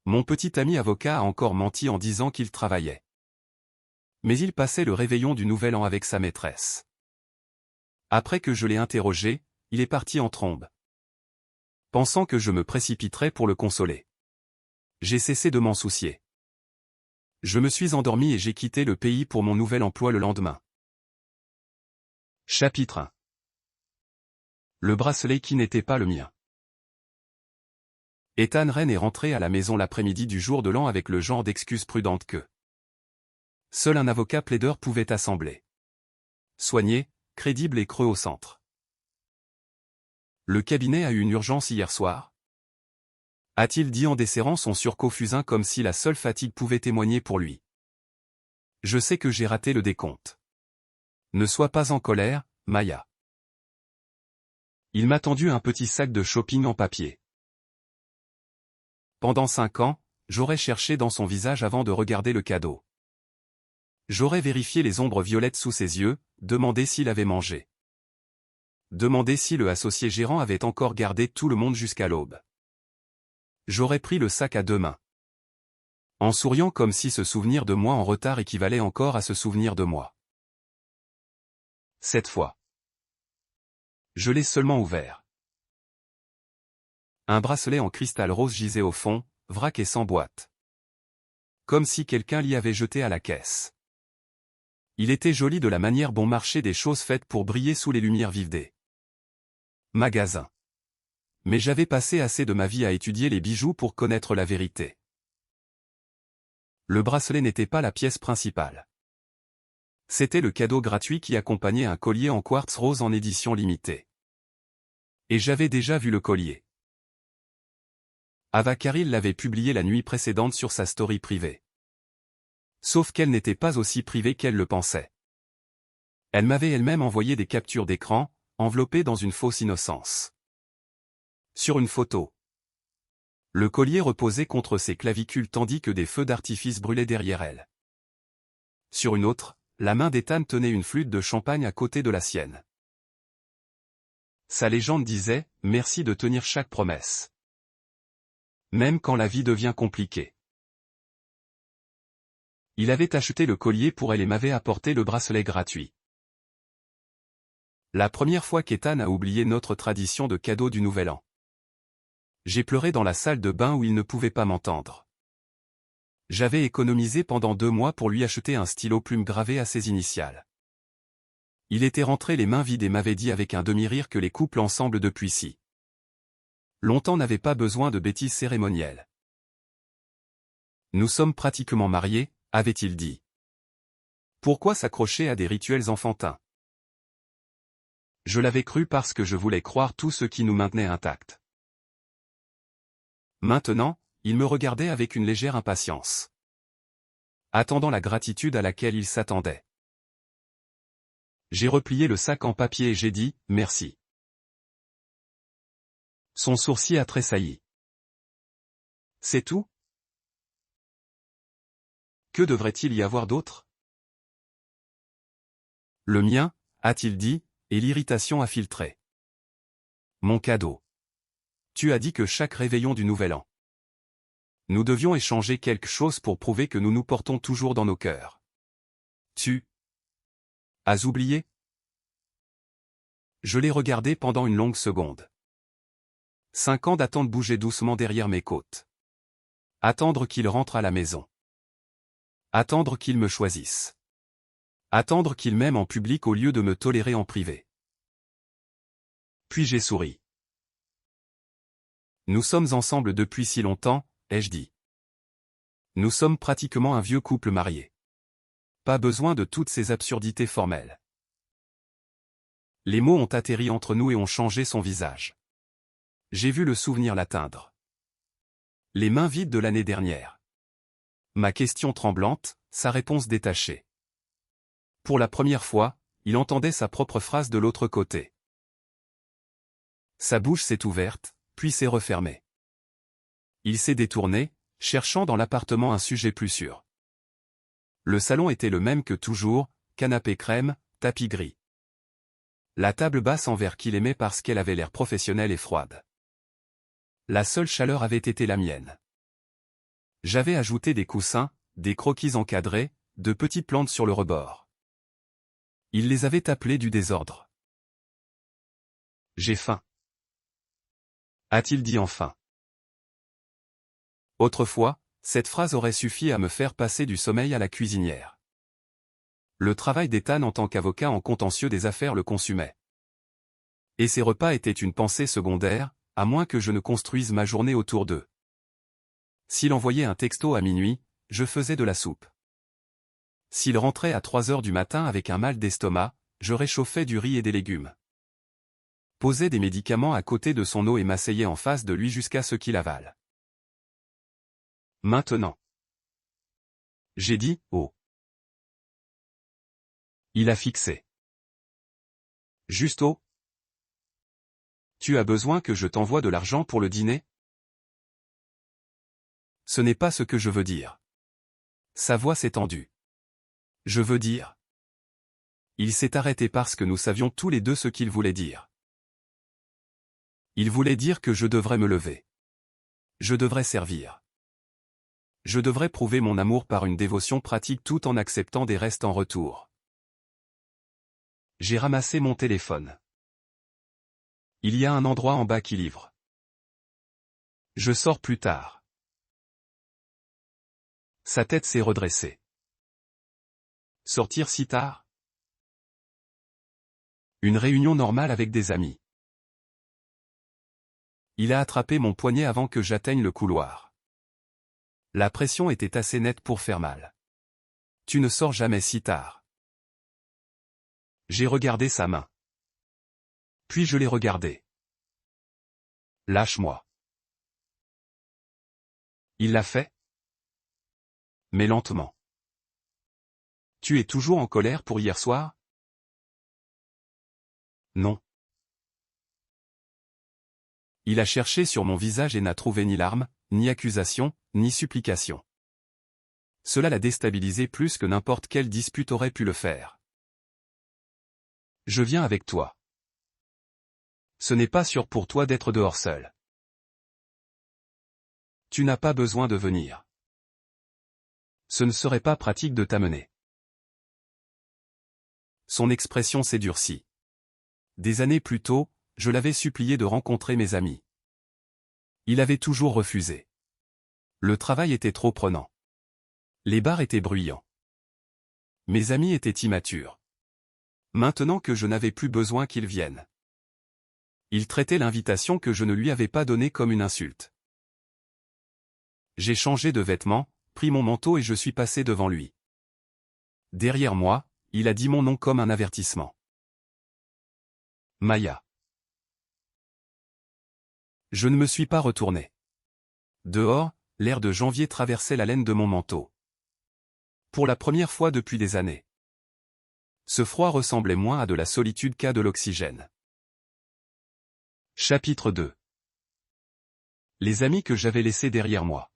Mon petit ami avocat a encore menti en disant qu'il travaillait. Mais il passait le réveillon du Nouvel An avec sa maîtresse. Après que je l'ai interrogé, il est parti en trombe. Pensant que je me précipiterais pour le consoler. J'ai cessé de m'en soucier. Je me suis endormi et j'ai quitté le pays pour mon nouvel emploi le lendemain. Chapitre 1. Le bracelet qui n'était pas le mien. Ethan Rayne est rentré à la maison l'après-midi du jour de l'an avec le genre d'excuses prudentes que seul un avocat plaideur pouvait assembler. Soigné, crédible et creux au centre. Le cabinet a eu une urgence hier soir, a-t-il dit en desserrant son surcot fusain comme si la seule fatigue pouvait témoigner pour lui. Je sais que j'ai raté le décompte. Ne sois pas en colère, Maya. Il m'a tendu un petit sac de shopping en papier. Pendant 5 ans, j'aurais cherché dans son visage avant de regarder le cadeau. J'aurais vérifié les ombres violettes sous ses yeux, demandé s'il avait mangé. Demandé si le associé gérant avait encore gardé tout le monde jusqu'à l'aube. J'aurais pris le sac à 2 mains. En souriant comme si se souvenir de moi en retard équivalait encore à se souvenir de moi. Cette fois, je l'ai seulement ouvert. Un bracelet en cristal rose gisait au fond, vrac et sans boîte. Comme si quelqu'un l'y avait jeté à la caisse. Il était joli de la manière bon marché des choses faites pour briller sous les lumières vives des magasins. Mais j'avais passé assez de ma vie à étudier les bijoux pour connaître la vérité. Le bracelet n'était pas la pièce principale. C'était le cadeau gratuit qui accompagnait un collier en quartz rose en édition limitée. Et j'avais déjà vu le collier. Ava Caril l'avait publié la nuit précédente sur sa story privée. Sauf qu'elle n'était pas aussi privée qu'elle le pensait. Elle m'avait elle-même envoyé des captures d'écran, enveloppées dans une fausse innocence. Sur une photo, le collier reposait contre ses clavicules tandis que des feux d'artifice brûlaient derrière elle. Sur une autre, la main d'Ethan tenait une flûte de champagne à côté de la sienne. Sa légende disait « Merci de tenir chaque promesse. » Même quand la vie devient compliquée. Il avait acheté le collier pour elle et m'avait apporté le bracelet gratuit. La première fois qu'Ethan a oublié notre tradition de cadeau du Nouvel An. J'ai pleuré dans la salle de bain où il ne pouvait pas m'entendre. J'avais économisé pendant 2 mois pour lui acheter un stylo plume gravé à ses initiales. Il était rentré les mains vides et m'avait dit avec un demi-rire que les couples ensemble depuis si longtemps n'avaient pas besoin de bêtises cérémonielles. Nous sommes pratiquement mariés, avait-il dit. Pourquoi s'accrocher à des rituels enfantins? Je l'avais cru parce que je voulais croire tout ce qui nous maintenait intacts. Maintenant, il me regardait avec une légère impatience. Attendant la gratitude à laquelle il s'attendait. J'ai replié le sac en papier et j'ai dit « Merci ». Son sourcil a tressailli. C'est tout? Que devrait-il y avoir d'autre? Le mien, a-t-il dit, et l'irritation a filtré. Mon cadeau. Tu as dit que chaque réveillon du Nouvel An. Nous devions échanger quelque chose pour prouver que nous nous portons toujours dans nos cœurs. Tu as oublié? Je l'ai regardé pendant une longue seconde. 5 ans d'attente bougeaient doucement derrière mes côtes. Attendre qu'il rentre à la maison. Attendre qu'il me choisisse. Attendre qu'il m'aime en public au lieu de me tolérer en privé. Puis j'ai souri. Nous sommes ensemble depuis si longtemps, ai-je dit. Nous sommes pratiquement un vieux couple marié. Pas besoin de toutes ces absurdités formelles. Les mots ont atterri entre nous et ont changé son visage. J'ai vu le souvenir l'atteindre. Les mains vides de l'année dernière. Ma question tremblante, sa réponse détachée. Pour la première fois, il entendait sa propre phrase de l'autre côté. Sa bouche s'est ouverte, puis s'est refermée. Il s'est détourné, cherchant dans l'appartement un sujet plus sûr. Le salon était le même que toujours, canapé crème, tapis gris. La table basse en verre qu'il aimait parce qu'elle avait l'air professionnelle et froide. La seule chaleur avait été la mienne. J'avais ajouté des coussins, des croquis encadrés, de petites plantes sur le rebord. Il les avait appelés du désordre. J'ai faim, a-t-il dit enfin. Autrefois, cette phrase aurait suffi à me faire passer du sommeil à la cuisinière. Le travail d'Ethan en tant qu'avocat en contentieux des affaires le consumait. Et ses repas étaient une pensée secondaire, à moins que je ne construise ma journée autour d'eux. S'il envoyait un texto à minuit, je faisais de la soupe. S'il rentrait à 3 heures du matin avec un mal d'estomac, je réchauffais du riz et des légumes. Posais des médicaments à côté de son eau et m'asseyais en face de lui jusqu'à ce qu'il avale. Maintenant. J'ai dit, oh. Il a fixé. Justo. Tu as besoin que je t'envoie de l'argent pour le dîner? Ce n'est pas ce que je veux dire. Sa voix s'est tendue. Je veux dire. Il s'est arrêté parce que nous savions tous les deux ce qu'il voulait dire. Il voulait dire que je devrais me lever. Je devrais servir. Je devrais prouver mon amour par une dévotion pratique tout en acceptant des restes en retour. J'ai ramassé mon téléphone. Il y a un endroit en bas qui livre. Je sors plus tard. Sa tête s'est redressée. Sortir si tard? Une réunion normale avec des amis. Il a attrapé mon poignet avant que j'atteigne le couloir. La pression était assez nette pour faire mal. Tu ne sors jamais si tard. J'ai regardé sa main. Puis je l'ai regardée. Lâche-moi. Il l'a fait? Mais lentement. Tu es toujours en colère pour hier soir? Non. Il a cherché sur mon visage et n'a trouvé ni larmes, ni accusation, ni supplication. Cela l'a déstabilisé plus que n'importe quelle dispute aurait pu le faire. Je viens avec toi. Ce n'est pas sûr pour toi d'être dehors seul. Tu n'as pas besoin de venir. Ce ne serait pas pratique de t'amener. Son expression s'est durcie. Des années plus tôt, je l'avais supplié de rencontrer mes amis. Il avait toujours refusé. Le travail était trop prenant. Les bars étaient bruyants. Mes amis étaient immatures. Maintenant que je n'avais plus besoin qu'ils viennent. Il traitait l'invitation que je ne lui avais pas donnée comme une insulte. J'ai changé de vêtements, pris mon manteau et je suis passé devant lui. Derrière moi, il a dit mon nom comme un avertissement. Maya. Je ne me suis pas retourné. Dehors, l'air de janvier traversait la laine de mon manteau. Pour la première fois depuis des années. Ce froid ressemblait moins à de la solitude qu'à de l'oxygène. Chapitre 2. Les amis que j'avais laissés derrière moi.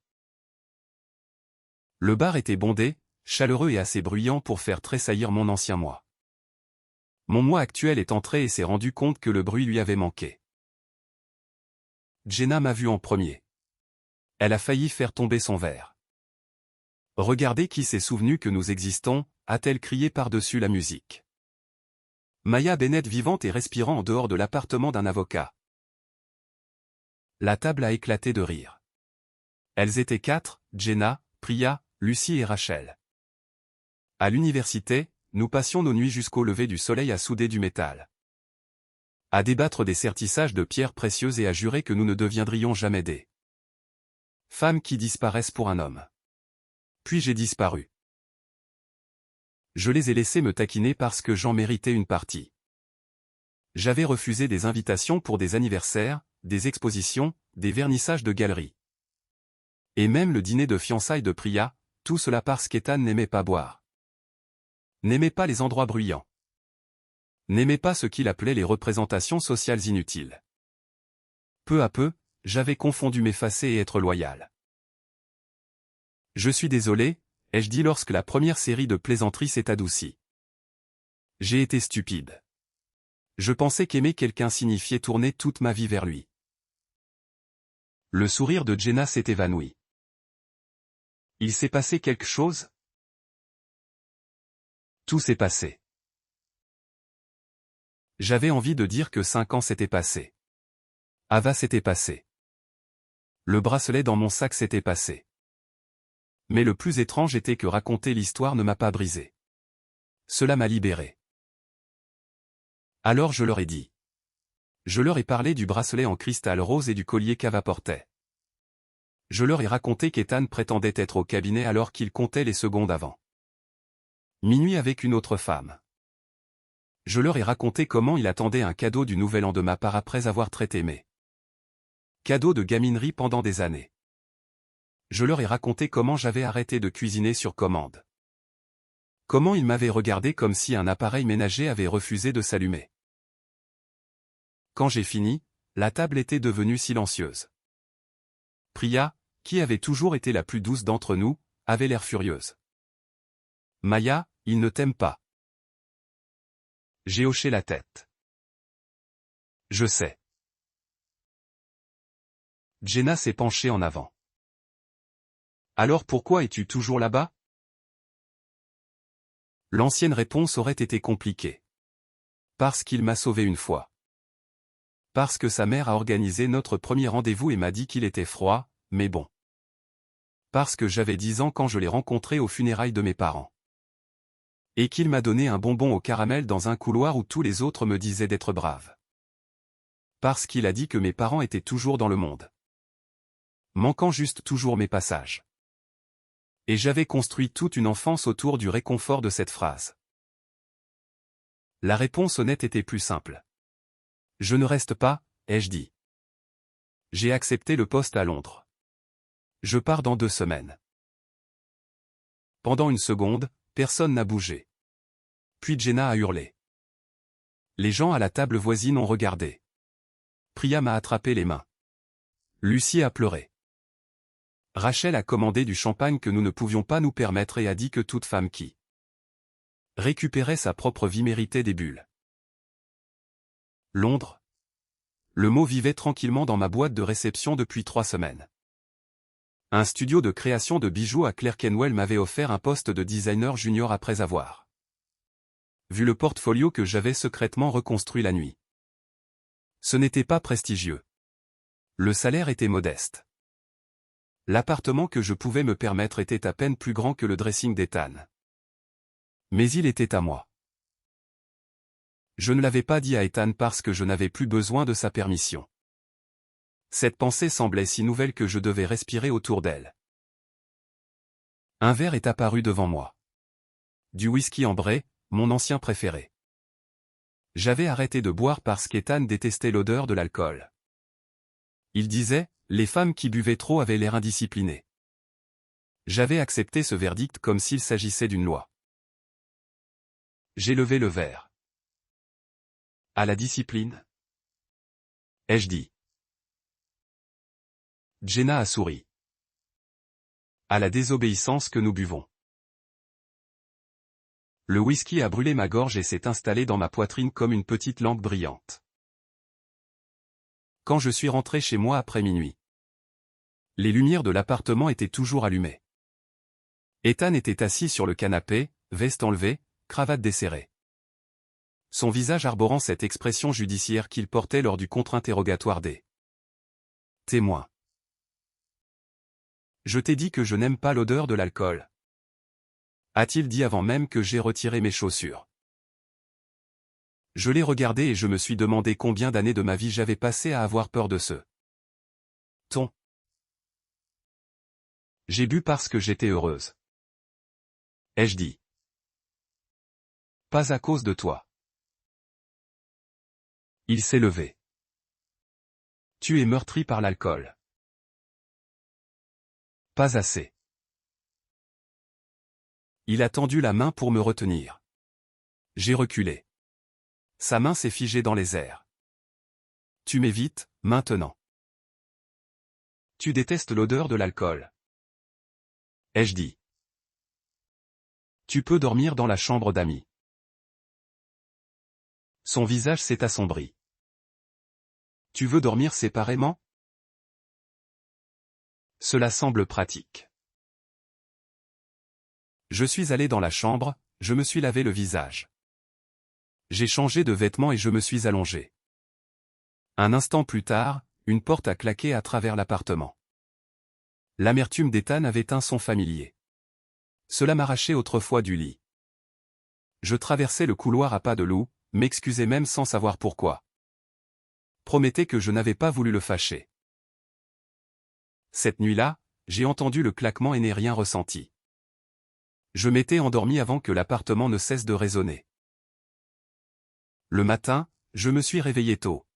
Le bar était bondé, chaleureux et assez bruyant pour faire tressaillir mon ancien moi. Mon moi actuel est entré et s'est rendu compte que le bruit lui avait manqué. Jenna m'a vu en premier. Elle a failli faire tomber son verre. Regardez qui s'est souvenu que nous existons, a-t-elle crié par-dessus la musique. Maya Bennett vivante et respirant en dehors de l'appartement d'un avocat. La table a éclaté de rire. Elles étaient 4, Jenna, Priya, Lucie et Rachel. À l'université, nous passions nos nuits jusqu'au lever du soleil à souder du métal. À débattre des sertissages de pierres précieuses et à jurer que nous ne deviendrions jamais des femmes qui disparaissent pour un homme. Puis j'ai disparu. Je les ai laissés me taquiner parce que j'en méritais une partie. J'avais refusé des invitations pour des anniversaires, des expositions, des vernissages de galeries. Et même le dîner de fiançailles de Priya, tout cela parce qu'Ethan n'aimait pas boire. N'aimait pas les endroits bruyants. N'aimait pas ce qu'il appelait les représentations sociales inutiles. Peu à peu, j'avais confondu m'effacer et être loyal. Je suis désolé, ai-je dit lorsque la première série de plaisanteries s'est adoucie. J'ai été stupide. Je pensais qu'aimer quelqu'un signifiait tourner toute ma vie vers lui. Le sourire de Jenna s'est évanoui. Il s'est passé quelque chose? Tout s'est passé. J'avais envie de dire que 5 ans s'étaient passés. Ava s'était passé. Le bracelet dans mon sac s'était passé. Mais le plus étrange était que raconter l'histoire ne m'a pas brisé. Cela m'a libéré. Alors je leur ai dit. Je leur ai parlé du bracelet en cristal rose et du collier qu'Ava portait. Je leur ai raconté qu'Ethan prétendait être au cabinet alors qu'il comptait les secondes avant minuit avec une autre femme. Je leur ai raconté comment il attendait un cadeau du nouvel an de ma part après avoir traité mes cadeaux de gaminerie pendant des années. Je leur ai raconté comment j'avais arrêté de cuisiner sur commande. Comment il m'avait regardé comme si un appareil ménager avait refusé de s'allumer. Quand j'ai fini, la table était devenue silencieuse. Priya, qui avait toujours été la plus douce d'entre nous, avait l'air furieuse. Maya, il ne t'aime pas. J'ai hoché la tête. Je sais. Jenna s'est penchée en avant. Alors pourquoi es-tu toujours là-bas? L'ancienne réponse aurait été compliquée. Parce qu'il m'a sauvé une fois. Parce que sa mère a organisé notre premier rendez-vous et m'a dit qu'il était froid, mais bon. Parce que j'avais 10 ans quand je l'ai rencontré aux funérailles de mes parents. Et qu'il m'a donné un bonbon au caramel dans un couloir où tous les autres me disaient d'être brave. Parce qu'il a dit que mes parents étaient toujours dans le monde. Manquant juste toujours mes passages. Et j'avais construit toute une enfance autour du réconfort de cette phrase. La réponse honnête était plus simple. Je ne reste pas, ai-je dit. J'ai accepté le poste à Londres. Je pars dans 2 semaines. Pendant une seconde, personne n'a bougé. Puis Jenna a hurlé. Les gens à la table voisine ont regardé. Priya m'a attrapé les mains. Lucie a pleuré. Rachel a commandé du champagne que nous ne pouvions pas nous permettre et a dit que toute femme qui récupérait sa propre vie méritait des bulles. Londres. Le mot vivait tranquillement dans ma boîte de réception depuis 3 semaines. Un studio de création de bijoux à Clerkenwell m'avait offert un poste de designer junior après avoir vu le portfolio que j'avais secrètement reconstruit la nuit. Ce n'était pas prestigieux. Le salaire était modeste. L'appartement que je pouvais me permettre était à peine plus grand que le dressing d'Ethan. Mais il était à moi. Je ne l'avais pas dit à Ethan parce que je n'avais plus besoin de sa permission. Cette pensée semblait si nouvelle que je devais respirer autour d'elle. Un verre est apparu devant moi. Du whisky ambré, mon ancien préféré. J'avais arrêté de boire parce qu'Ethan détestait l'odeur de l'alcool. Il disait, les femmes qui buvaient trop avaient l'air indisciplinées. J'avais accepté ce verdict comme s'il s'agissait d'une loi. J'ai levé le verre. À la discipline? Ai-je dit. Jenna a souri. À la désobéissance que nous buvons. Le whisky a brûlé ma gorge et s'est installé dans ma poitrine comme une petite lampe brillante. Quand je suis rentré chez moi après minuit, les lumières de l'appartement étaient toujours allumées. Ethan était assis sur le canapé, veste enlevée, cravate desserrée. Son visage arborant cette expression judiciaire qu'il portait lors du contre-interrogatoire des témoins. Je t'ai dit que je n'aime pas l'odeur de l'alcool. A-t-il dit avant même que j'ai retiré mes chaussures. Je l'ai regardé et je me suis demandé combien d'années de ma vie j'avais passé à avoir peur de ce ton. J'ai bu parce que j'étais heureuse. Ai-je dit. Pas à cause de toi. Il s'est levé. Tu es meurtri par l'alcool. Pas assez. Il a tendu la main pour me retenir. J'ai reculé. Sa main s'est figée dans les airs. Tu m'évites, maintenant. Tu détestes l'odeur de l'alcool. Ai-je dit. Tu peux dormir dans la chambre d'amis. Son visage s'est assombri. Tu veux dormir séparément? Cela semble pratique. Je suis allé dans la chambre, je me suis lavé le visage. J'ai changé de vêtements et je me suis allongé. Un instant plus tard, une porte a claqué à travers l'appartement. L'amertume d'Ethan avait un son familier. Cela m'arrachait autrefois du lit. Je traversais le couloir à pas de loup, m'excusais même sans savoir pourquoi. Promettais que je n'avais pas voulu le fâcher. Cette nuit-là, j'ai entendu le claquement et n'ai rien ressenti. Je m'étais endormi avant que l'appartement ne cesse de résonner. Le matin, je me suis réveillé tôt.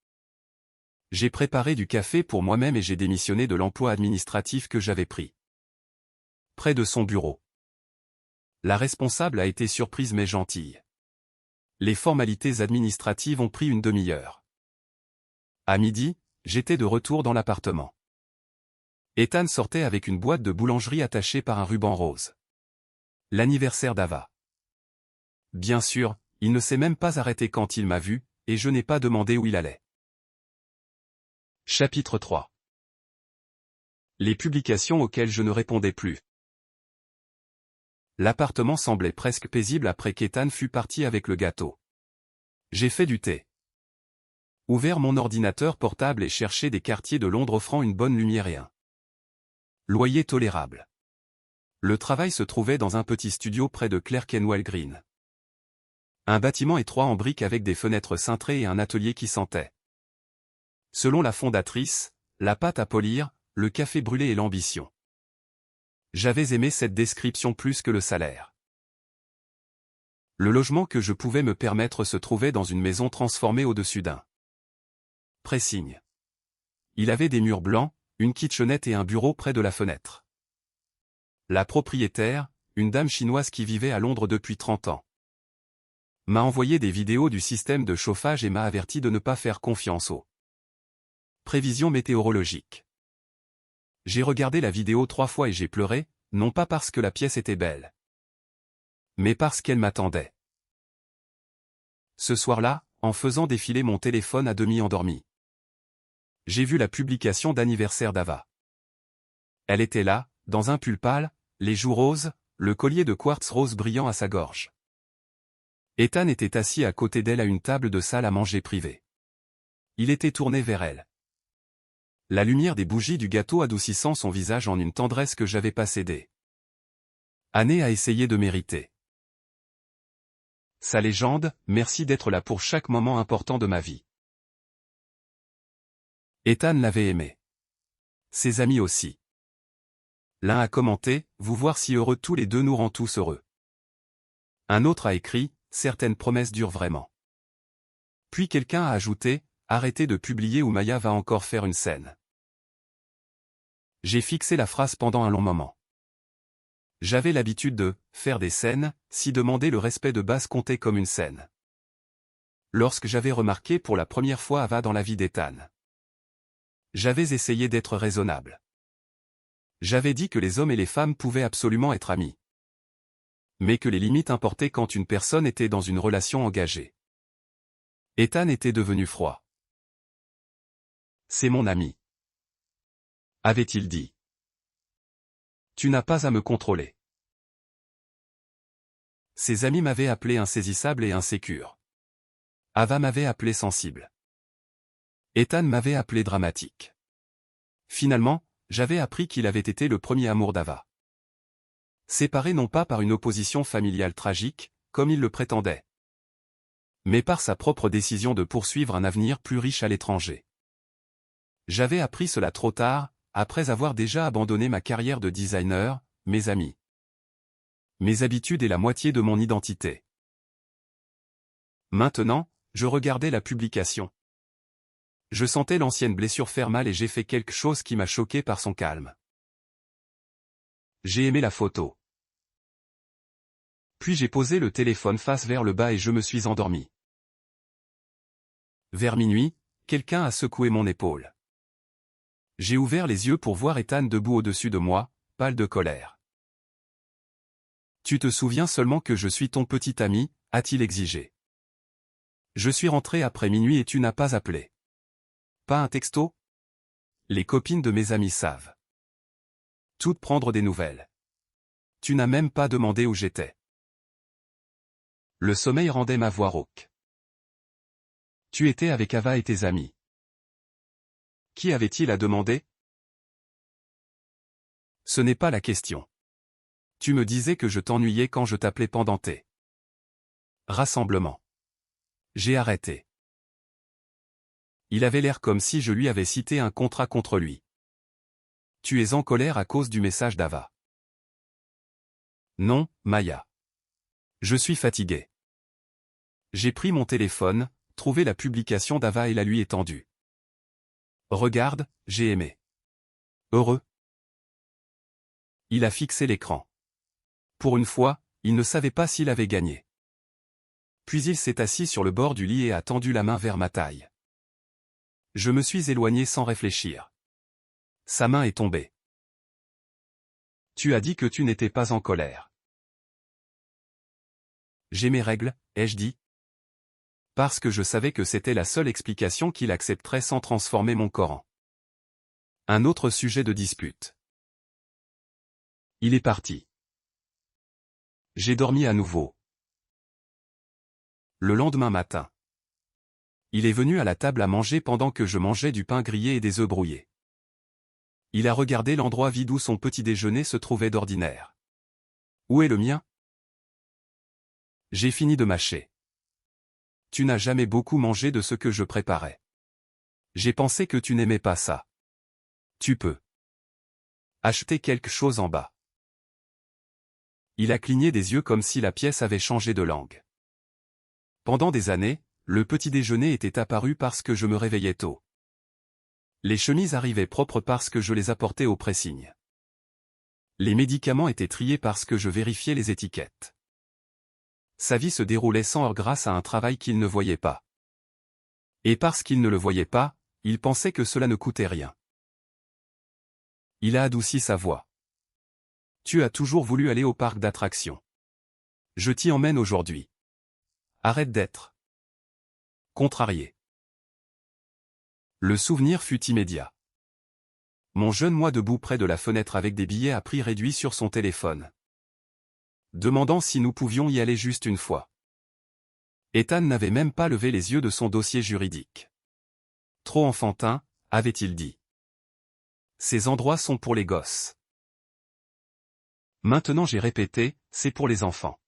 J'ai préparé du café pour moi-même et j'ai démissionné de l'emploi administratif que j'avais pris. Près de son bureau. La responsable a été surprise mais gentille. Les formalités administratives ont pris une demi-heure. À midi, j'étais de retour dans l'appartement. Ethan sortait avec une boîte de boulangerie attachée par un ruban rose. L'anniversaire d'Ava. Bien sûr, il ne s'est même pas arrêté quand il m'a vu, et je n'ai pas demandé où il allait. Chapitre 3. Les publications auxquelles je ne répondais plus. L'appartement semblait presque paisible après qu'Ethan fût parti avec le gâteau. J'ai fait du thé. Ouvert mon ordinateur portable et cherché des quartiers de Londres offrant une bonne lumière et un loyer tolérable. Le travail se trouvait dans un petit studio près de Clerkenwell Green. Un bâtiment étroit en briques avec des fenêtres cintrées et un atelier qui sentait. Selon la fondatrice, la pâte à polir, le café brûlé et l'ambition. J'avais aimé cette description plus que le salaire. Le logement que je pouvais me permettre se trouvait dans une maison transformée au-dessus d'un pressing. Il avait des murs blancs, une kitchenette et un bureau près de la fenêtre. La propriétaire, une dame chinoise qui vivait à Londres depuis 30 ans, m'a envoyé des vidéos du système de chauffage et m'a averti de ne pas faire confiance aux prévisions météorologiques. J'ai regardé la vidéo 3 fois et j'ai pleuré, non pas parce que la pièce était belle, mais parce qu'elle m'attendait. Ce soir-là, en faisant défiler mon téléphone à demi endormi, j'ai vu la publication d'anniversaire d'Ava. Elle était là, dans un pull pâle, les joues roses, le collier de quartz rose brillant à sa gorge. Ethan était assis à côté d'elle à une table de salle à manger privée. Il était tourné vers elle. La lumière des bougies du gâteau adoucissant son visage en une tendresse que j'avais pas cédée. Annie a essayé de mériter sa légende, merci d'être là pour chaque moment important de ma vie. Ethan l'avait aimé. Ses amis aussi. L'un a commenté, vous voir si heureux tous les deux nous rend tous heureux. Un autre a écrit, certaines promesses durent vraiment. Puis quelqu'un a ajouté, arrêtez de publier ou Maya va encore faire une scène. J'ai fixé la phrase pendant un long moment. J'avais l'habitude de faire des scènes, si demander le respect de base comptait comme une scène. Lorsque j'avais remarqué pour la première fois Ava dans la vie d'Ethan, j'avais essayé d'être raisonnable. J'avais dit que les hommes et les femmes pouvaient absolument être amis, mais que les limites importaient quand une personne était dans une relation engagée. Ethan était devenu froid. C'est mon ami, avait-il dit. Tu n'as pas à me contrôler. Ses amis m'avaient appelé insaisissable et insécure. Ava m'avait appelé sensible. Ethan m'avait appelé dramatique. Finalement, j'avais appris qu'il avait été le premier amour d'Ava. Séparé non pas par une opposition familiale tragique, comme il le prétendait, mais par sa propre décision de poursuivre un avenir plus riche à l'étranger. J'avais appris cela trop tard, après avoir déjà abandonné ma carrière de designer, mes amis, mes habitudes et la moitié de mon identité. Maintenant, je regardais la publication. Je sentais l'ancienne blessure faire mal et j'ai fait quelque chose qui m'a choqué par son calme. J'ai aimé la photo. Puis j'ai posé le téléphone face vers le bas et je me suis endormi. Vers minuit, quelqu'un a secoué mon épaule. J'ai ouvert les yeux pour voir Ethan debout au-dessus de moi, pâle de colère. Tu te souviens seulement que je suis ton petit ami, a-t-il exigé. Je suis rentré après minuit et tu n'as pas appelé. Pas un texto? Les copines de mes amis savent toutes prendre des nouvelles. Tu n'as même pas demandé où j'étais. Le sommeil rendait ma voix rauque. Tu étais avec Ava et tes amis. Qui avait-il à demander? Ce n'est pas la question. Tu me disais que je t'ennuyais quand je t'appelais pendant tes rassemblements. J'ai arrêté. Il avait l'air comme si je lui avais cité un contrat contre lui. Tu es en colère à cause du message d'Ava. Non, Maya. Je suis fatigué. J'ai pris mon téléphone, trouvé la publication d'Ava et la lui étendue. Regarde, j'ai aimé. Heureux. Il a fixé l'écran. Pour une fois, il ne savait pas s'il avait gagné. Puis il s'est assis sur le bord du lit et a tendu la main vers ma taille. Je me suis éloigné sans réfléchir. Sa main est tombée. Tu as dit que tu n'étais pas en colère. J'ai mes règles, ai-je dit. Parce que je savais que c'était la seule explication qu'il accepterait sans transformer mon Coran. Un autre sujet de dispute. Il est parti. J'ai dormi à nouveau. Le lendemain matin. Il est venu à la table à manger pendant que je mangeais du pain grillé et des œufs brouillés. Il a regardé l'endroit vide où son petit déjeuner se trouvait d'ordinaire. Où est le mien? J'ai fini de mâcher. Tu n'as jamais beaucoup mangé de ce que je préparais. J'ai pensé que tu n'aimais pas ça. Tu peux acheter quelque chose en bas. Il a cligné des yeux comme si la pièce avait changé de langue. Pendant des années, le petit déjeuner était apparu parce que je me réveillais tôt. Les chemises arrivaient propres parce que je les apportais au pressing. Les médicaments étaient triés parce que je vérifiais les étiquettes. Sa vie se déroulait sans heurts grâce à un travail qu'il ne voyait pas. Et parce qu'il ne le voyait pas, il pensait que cela ne coûtait rien. Il a adouci sa voix. Tu as toujours voulu aller au parc d'attractions. Je t'y emmène aujourd'hui. Arrête d'être contrarié. Le souvenir fut immédiat. Mon jeune moi debout près de la fenêtre avec des billets à prix réduit sur son téléphone. Demandant si nous pouvions y aller juste une fois. Ethan n'avait même pas levé les yeux de son dossier juridique. Trop enfantin, avait-il dit. Ces endroits sont pour les gosses. Maintenant j'ai répété, c'est pour les enfants.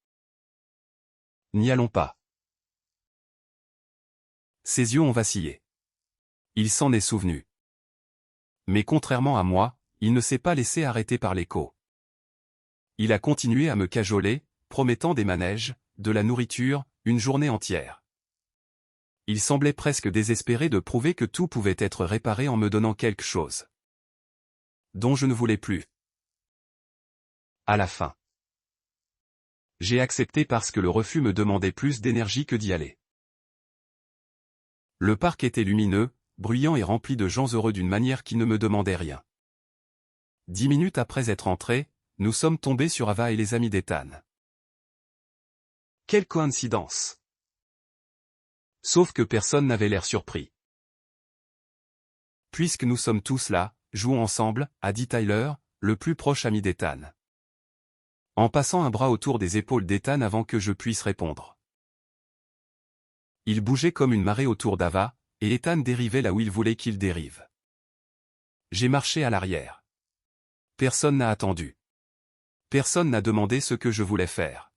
N'y allons pas. Ses yeux ont vacillé. Il s'en est souvenu. Mais contrairement à moi, il ne s'est pas laissé arrêter par l'écho. Il a continué à me cajoler, promettant des manèges, de la nourriture, une journée entière. Il semblait presque désespéré de prouver que tout pouvait être réparé en me donnant quelque chose dont je ne voulais plus. À la fin, j'ai accepté parce que le refus me demandait plus d'énergie que d'y aller. Le parc était lumineux, bruyant et rempli de gens heureux d'une manière qui ne me demandait rien. 10 minutes après être entrés, nous sommes tombés sur Ava et les amis d'Ethan. Quelle coïncidence! Sauf que personne n'avait l'air surpris. Puisque nous sommes tous là, jouons ensemble, a dit Tyler, le plus proche ami d'Ethan. En passant un bras autour des épaules d'Ethan avant que je puisse répondre. Il bougeait comme une marée autour d'Ava, et Ethan dérivait là où il voulait qu'il dérive. J'ai marché à l'arrière. Personne n'a attendu. Personne n'a demandé ce que je voulais faire.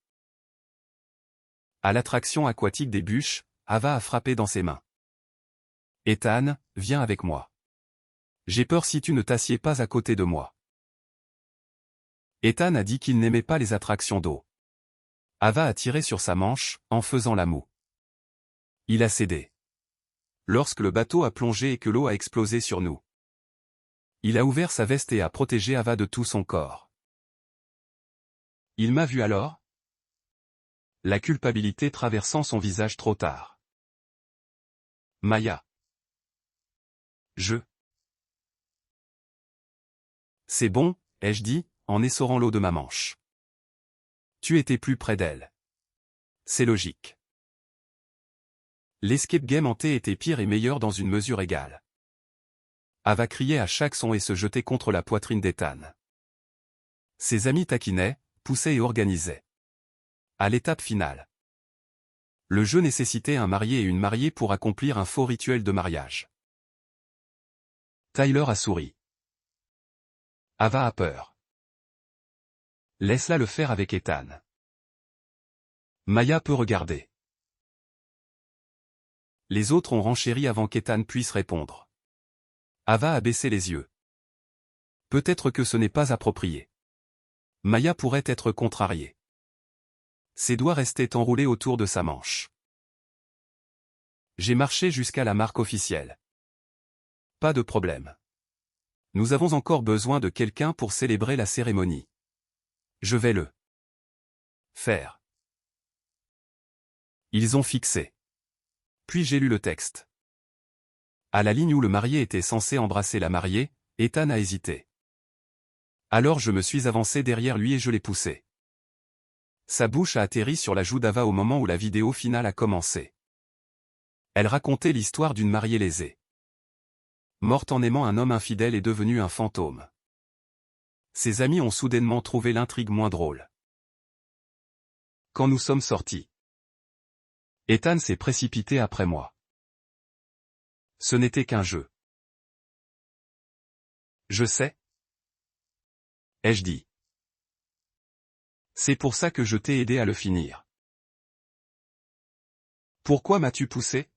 À l'attraction aquatique des bûches, Ava a frappé dans ses mains. Ethan, viens avec moi. J'ai peur si tu ne t'assieds pas à côté de moi. Ethan a dit qu'il n'aimait pas les attractions d'eau. Ava a tiré sur sa manche, en faisant la moue. Il a cédé. Lorsque le bateau a plongé et que l'eau a explosé sur nous. Il a ouvert sa veste et a protégé Ava de tout son corps. Il m'a vu alors? La culpabilité traversant son visage trop tard. Maya. C'est bon, ai-je dit, en essorant l'eau de ma manche. Tu étais plus près d'elle. C'est logique. L'escape game hanté était pire et meilleur dans une mesure égale. Ava criait à chaque son et se jetait contre la poitrine d'Ethan. Ses amis taquinaient, poussait et organisait. À l'étape finale. Le jeu nécessitait un marié et une mariée pour accomplir un faux rituel de mariage. Tyler a souri. Ava a peur. Laisse-la le faire avec Ethan. Maya peut regarder. Les autres ont renchéri avant qu'Ethan puisse répondre. Ava a baissé les yeux. Peut-être que ce n'est pas approprié. Maya pourrait être contrariée. Ses doigts restaient enroulés autour de sa manche. J'ai marché jusqu'à la marque officielle. Pas de problème. Nous avons encore besoin de quelqu'un pour célébrer la cérémonie. Je vais le faire. Ils ont fixé. Puis j'ai lu le texte. À la ligne où le marié était censé embrasser la mariée, Ethan a hésité. Alors je me suis avancé derrière lui et je l'ai poussé. Sa bouche a atterri sur la joue d'Ava au moment où la vidéo finale a commencé. Elle racontait l'histoire d'une mariée lésée. Morte en aimant un homme infidèle et devenue un fantôme. Ses amis ont soudainement trouvé l'intrigue moins drôle. Quand nous sommes sortis, Ethan s'est précipité après moi. Ce n'était qu'un jeu. Je sais, ai-je dit. C'est pour ça que je t'ai aidé à le finir. Pourquoi m'as-tu poussé?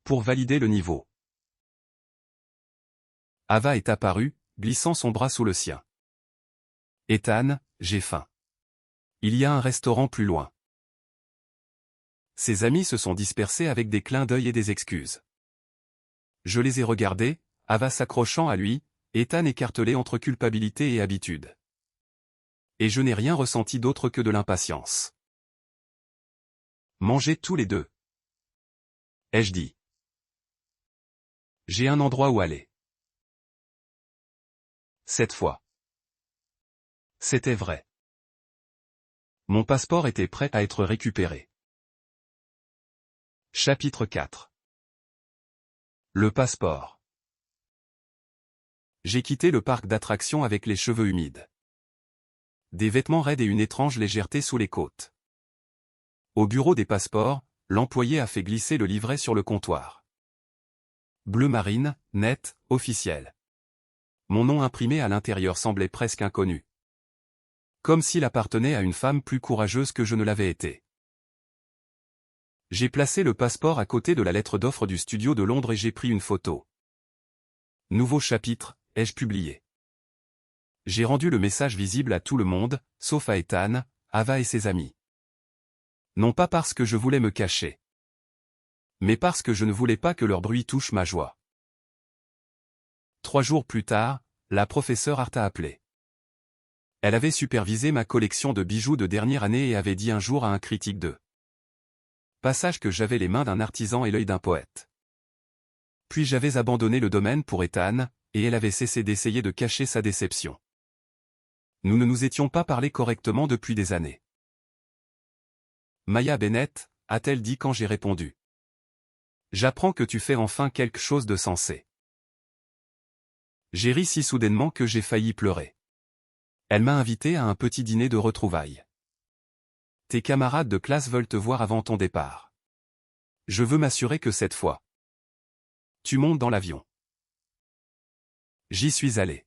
Pour valider le niveau. Ava est apparue, glissant son bras sous le sien. Ethan, j'ai faim. Il y a un restaurant plus loin. Ses amis se sont dispersés avec des clins d'œil et des excuses. Je les ai regardés, Ava s'accrochant à lui, Ethan écartelé entre culpabilité et habitude. Et je n'ai rien ressenti d'autre que de l'impatience. Mangez tous les deux, ai-je dit. J'ai un endroit où aller. Cette fois. C'était vrai. Mon passeport était prêt à être récupéré. Chapitre 4. Le passeport. J'ai quitté le parc d'attractions avec les cheveux humides. Des vêtements raides et une étrange légèreté sous les côtes. Au bureau des passeports, l'employé a fait glisser le livret sur le comptoir. Bleu marine, net, officiel. Mon nom imprimé à l'intérieur semblait presque inconnu. Comme s'il appartenait à une femme plus courageuse que je ne l'avais été. J'ai placé le passeport à côté de la lettre d'offre du studio de Londres et j'ai pris une photo. Nouveau chapitre, ai-je publié. J'ai rendu le message visible à tout le monde, sauf à Ethan, Ava et ses amis. Non pas parce que je voulais me cacher. Mais parce que je ne voulais pas que leur bruit touche ma joie. 3 jours plus tard, la professeure Hart a appelé. Elle avait supervisé ma collection de bijoux de dernière année et avait dit un jour à un critique de passage que j'avais les mains d'un artisan et l'œil d'un poète. Puis j'avais abandonné le domaine pour Ethan, et elle avait cessé d'essayer de cacher sa déception. Nous ne nous étions pas parlé correctement depuis des années. Maya Bennett, a-t-elle dit quand j'ai répondu. J'apprends que tu fais enfin quelque chose de sensé. J'ai ri si soudainement que j'ai failli pleurer. Elle m'a invité à un petit dîner de retrouvailles. Tes camarades de classe veulent te voir avant ton départ. Je veux m'assurer que cette fois, tu montes dans l'avion. J'y suis allé.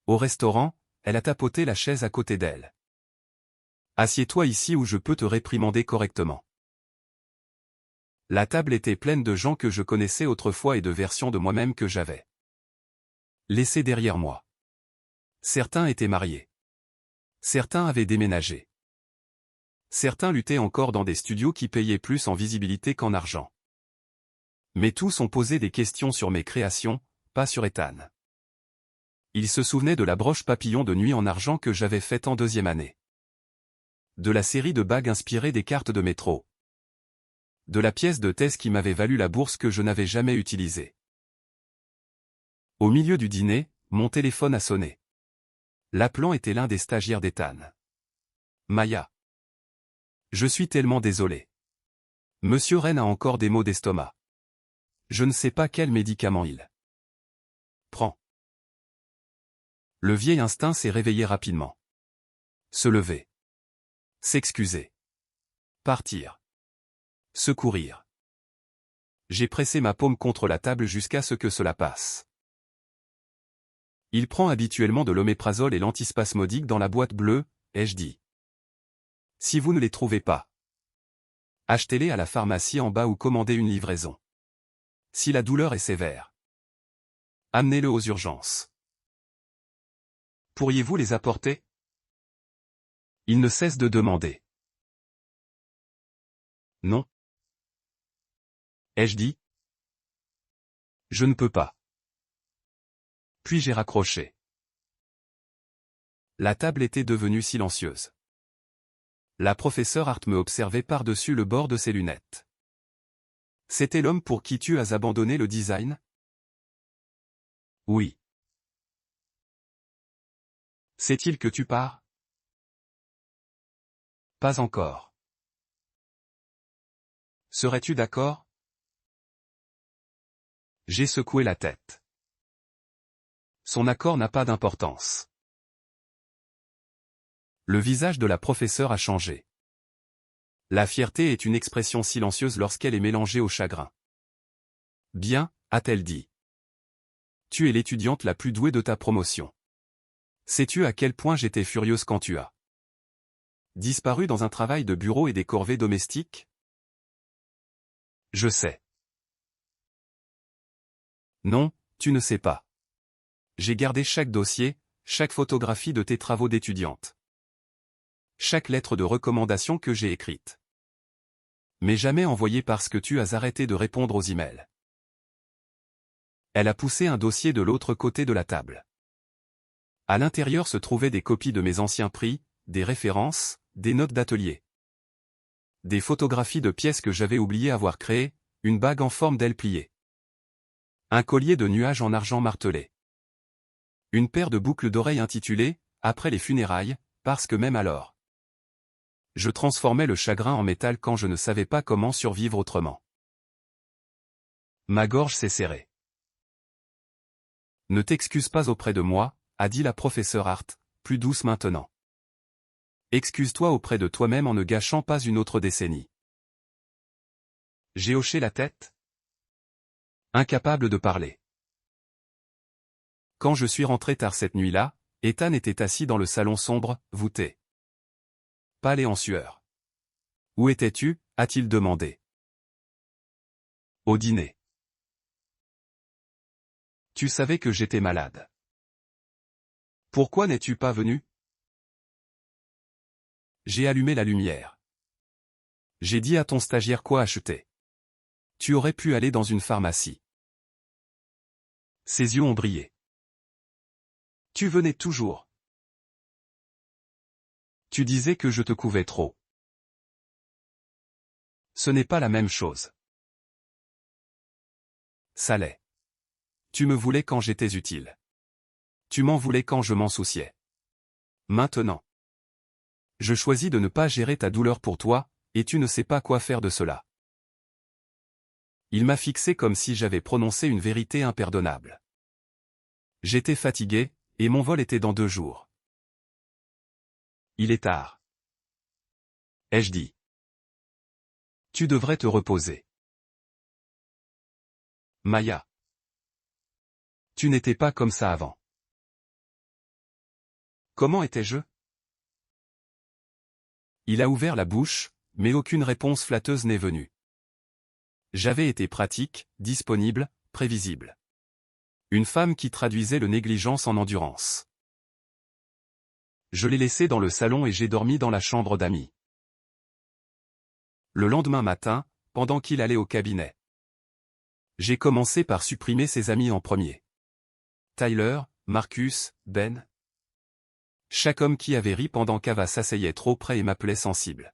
Au restaurant, elle a tapoté la chaise à côté d'elle. Assieds-toi ici où je peux te réprimander correctement. La table était pleine de gens que je connaissais autrefois et de versions de moi-même que j'avais laissées derrière moi. Certains étaient mariés. Certains avaient déménagé. Certains luttaient encore dans des studios qui payaient plus en visibilité qu'en argent. Mais tous ont posé des questions sur mes créations, pas sur Ethan. Ils se souvenaient de la broche papillon de nuit en argent que j'avais faite en 2e année. De la série de bagues inspirées des cartes de métro. De la pièce de thèse qui m'avait valu la bourse que je n'avais jamais utilisée. Au milieu du dîner, mon téléphone a sonné. L'appelant était l'un des stagiaires d'Ethan. Maya. Je suis tellement désolé. Monsieur Ren a encore des maux d'estomac. Je ne sais pas quel médicament il prend. Le vieil instinct s'est réveillé rapidement. Se lever. S'excuser. Partir. Secourir. J'ai pressé ma paume contre la table jusqu'à ce que cela passe. Il prend habituellement de l'oméprazole et l'antispasmodique dans la boîte bleue, ai-je dit. Si vous ne les trouvez pas, achetez-les à la pharmacie en bas ou commandez une livraison. Si la douleur est sévère, amenez-le aux urgences. Pourriez-vous les apporter? Il ne cesse de demander. Non. Ai-je dit? Je ne peux pas. Puis j'ai raccroché. La table était devenue silencieuse. La professeure Hart me observait par-dessus le bord de ses lunettes. C'était l'homme pour qui tu as abandonné le design? Oui. Sait-il que tu pars? Pas encore. Serais-tu d'accord? J'ai secoué la tête. Son accord n'a pas d'importance. Le visage de la professeure a changé. La fierté est une expression silencieuse lorsqu'elle est mélangée au chagrin. Bien, a-t-elle dit. Tu es l'étudiante la plus douée de ta promotion. Sais-tu à quel point j'étais furieuse quand tu as disparu dans un travail de bureau et des corvées domestiques? Je sais. Non, tu ne sais pas. J'ai gardé chaque dossier, chaque photographie de tes travaux d'étudiante. Chaque lettre de recommandation que j'ai écrite. Mais jamais envoyée parce que tu as arrêté de répondre aux emails. Elle a poussé un dossier de l'autre côté de la table. À l'intérieur se trouvaient des copies de mes anciens prix, des références, des notes d'atelier. Des photographies de pièces que j'avais oublié avoir créées, une bague en forme d'aile pliée. Un collier de nuages en argent martelé. Une paire de boucles d'oreilles intitulées « Après les funérailles », parce que même alors, je transformais le chagrin en métal quand je ne savais pas comment survivre autrement. Ma gorge s'est serrée. Ne t'excuse pas auprès de moi, a dit la professeure Hart, plus douce maintenant. Excuse-toi auprès de toi-même en ne gâchant pas une autre décennie. J'ai hoché la tête. Incapable de parler. Quand je suis rentré tard cette nuit-là, Ethan était assis dans le salon sombre, voûté. Pâle et en sueur. Où étais-tu? A-t-il demandé. Au dîner. Tu savais que j'étais malade. Pourquoi n'es-tu pas venu? J'ai allumé la lumière. J'ai dit à ton stagiaire quoi acheter. Tu aurais pu aller dans une pharmacie. Ses yeux ont brillé. Tu venais toujours. Tu disais que je te couvais trop. Ce n'est pas la même chose. Ça l'est. Tu me voulais quand j'étais utile. Tu m'en voulais quand je m'en souciais. Maintenant, je choisis de ne pas gérer ta douleur pour toi, et tu ne sais pas quoi faire de cela. Il m'a fixé comme si j'avais prononcé une vérité impardonnable. J'étais fatigué, et mon vol était dans 2 jours. Il est tard. Ai-je dit. Tu devrais te reposer. Maya. Tu n'étais pas comme ça avant. Comment étais-je? Il a ouvert la bouche, mais aucune réponse flatteuse n'est venue. J'avais été pratique, disponible, prévisible. Une femme qui traduisait le négligence en endurance. Je l'ai laissé dans le salon et j'ai dormi dans la chambre d'amis. Le lendemain matin, pendant qu'il allait au cabinet, j'ai commencé par supprimer ses amis en premier. Tyler, Marcus, Ben. Chaque homme qui avait ri pendant qu'Ava s'asseyait trop près et m'appelait sensible.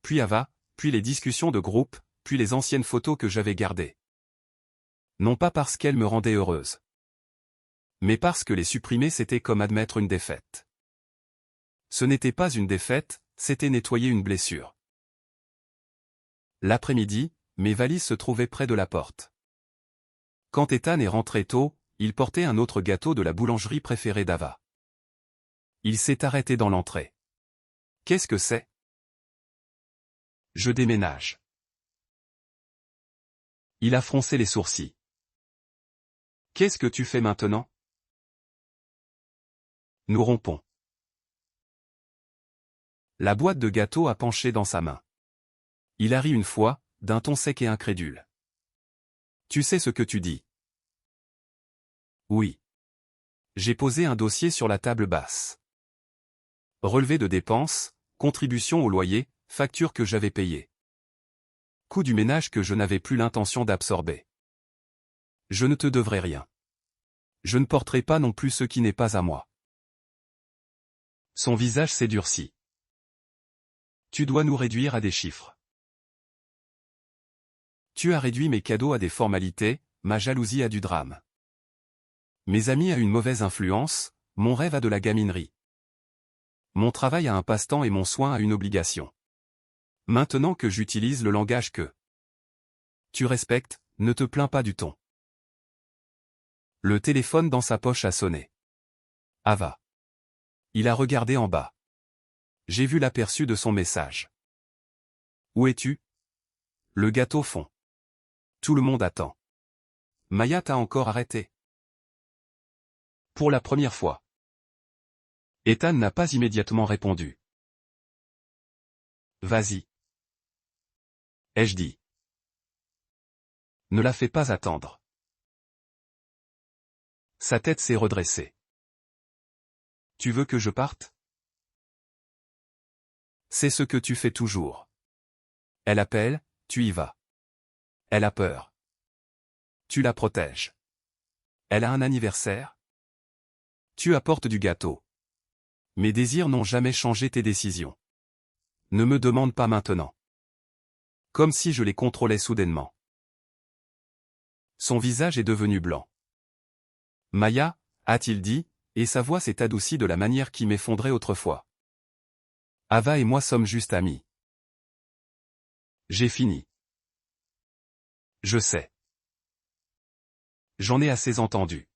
Puis Ava, puis les discussions de groupe, puis les anciennes photos que j'avais gardées. Non pas parce qu'elles me rendaient heureuse, mais parce que les supprimer c'était comme admettre une défaite. Ce n'était pas une défaite, c'était nettoyer une blessure. L'après-midi, mes valises se trouvaient près de la porte. Quand Ethan est rentré tôt, il portait un autre gâteau de la boulangerie préférée d'Ava. Il s'est arrêté dans l'entrée. Qu'est-ce que c'est? Je déménage. Il a froncé les sourcils. Qu'est-ce que tu fais maintenant? Nous rompons. La boîte de gâteau a penché dans sa main. Il a ri une fois, d'un ton sec et incrédule. Tu sais ce que tu dis? Oui. J'ai posé un dossier sur la table basse. Relevé de dépenses, contribution au loyer, facture que j'avais payée. Coût du ménage que je n'avais plus l'intention d'absorber. Je ne te devrai rien. Je ne porterai pas non plus ce qui n'est pas à moi. Son visage s'est durci. Tu dois nous réduire à des chiffres. Tu as réduit mes cadeaux à des formalités, ma jalousie à du drame. Mes amis à une mauvaise influence, mon rêve à de la gaminerie. Mon travail à un passe-temps et mon soin à une obligation. Maintenant que j'utilise le langage que tu respectes, ne te plains pas du ton. Le téléphone dans sa poche a sonné. Ava. Il a regardé en bas. J'ai vu l'aperçu de son message. Où es-tu? Le gâteau fond. Tout le monde attend. Maya t'a encore arrêté. Pour la première fois. Ethan n'a pas immédiatement répondu. Vas-y. Ai-je dit. Ne la fais pas attendre. Sa tête s'est redressée. Tu veux que je parte? C'est ce que tu fais toujours. Elle appelle, tu y vas. Elle a peur. Tu la protèges. Elle a un anniversaire? Tu apportes du gâteau. Mes désirs n'ont jamais changé tes décisions. Ne me demande pas maintenant. Comme si je les contrôlais soudainement. Son visage est devenu blanc. Maya, a-t-il dit, et sa voix s'est adoucie de la manière qui m'effondrait autrefois. Ava et moi sommes juste amis. J'ai fini. Je sais. J'en ai assez entendu.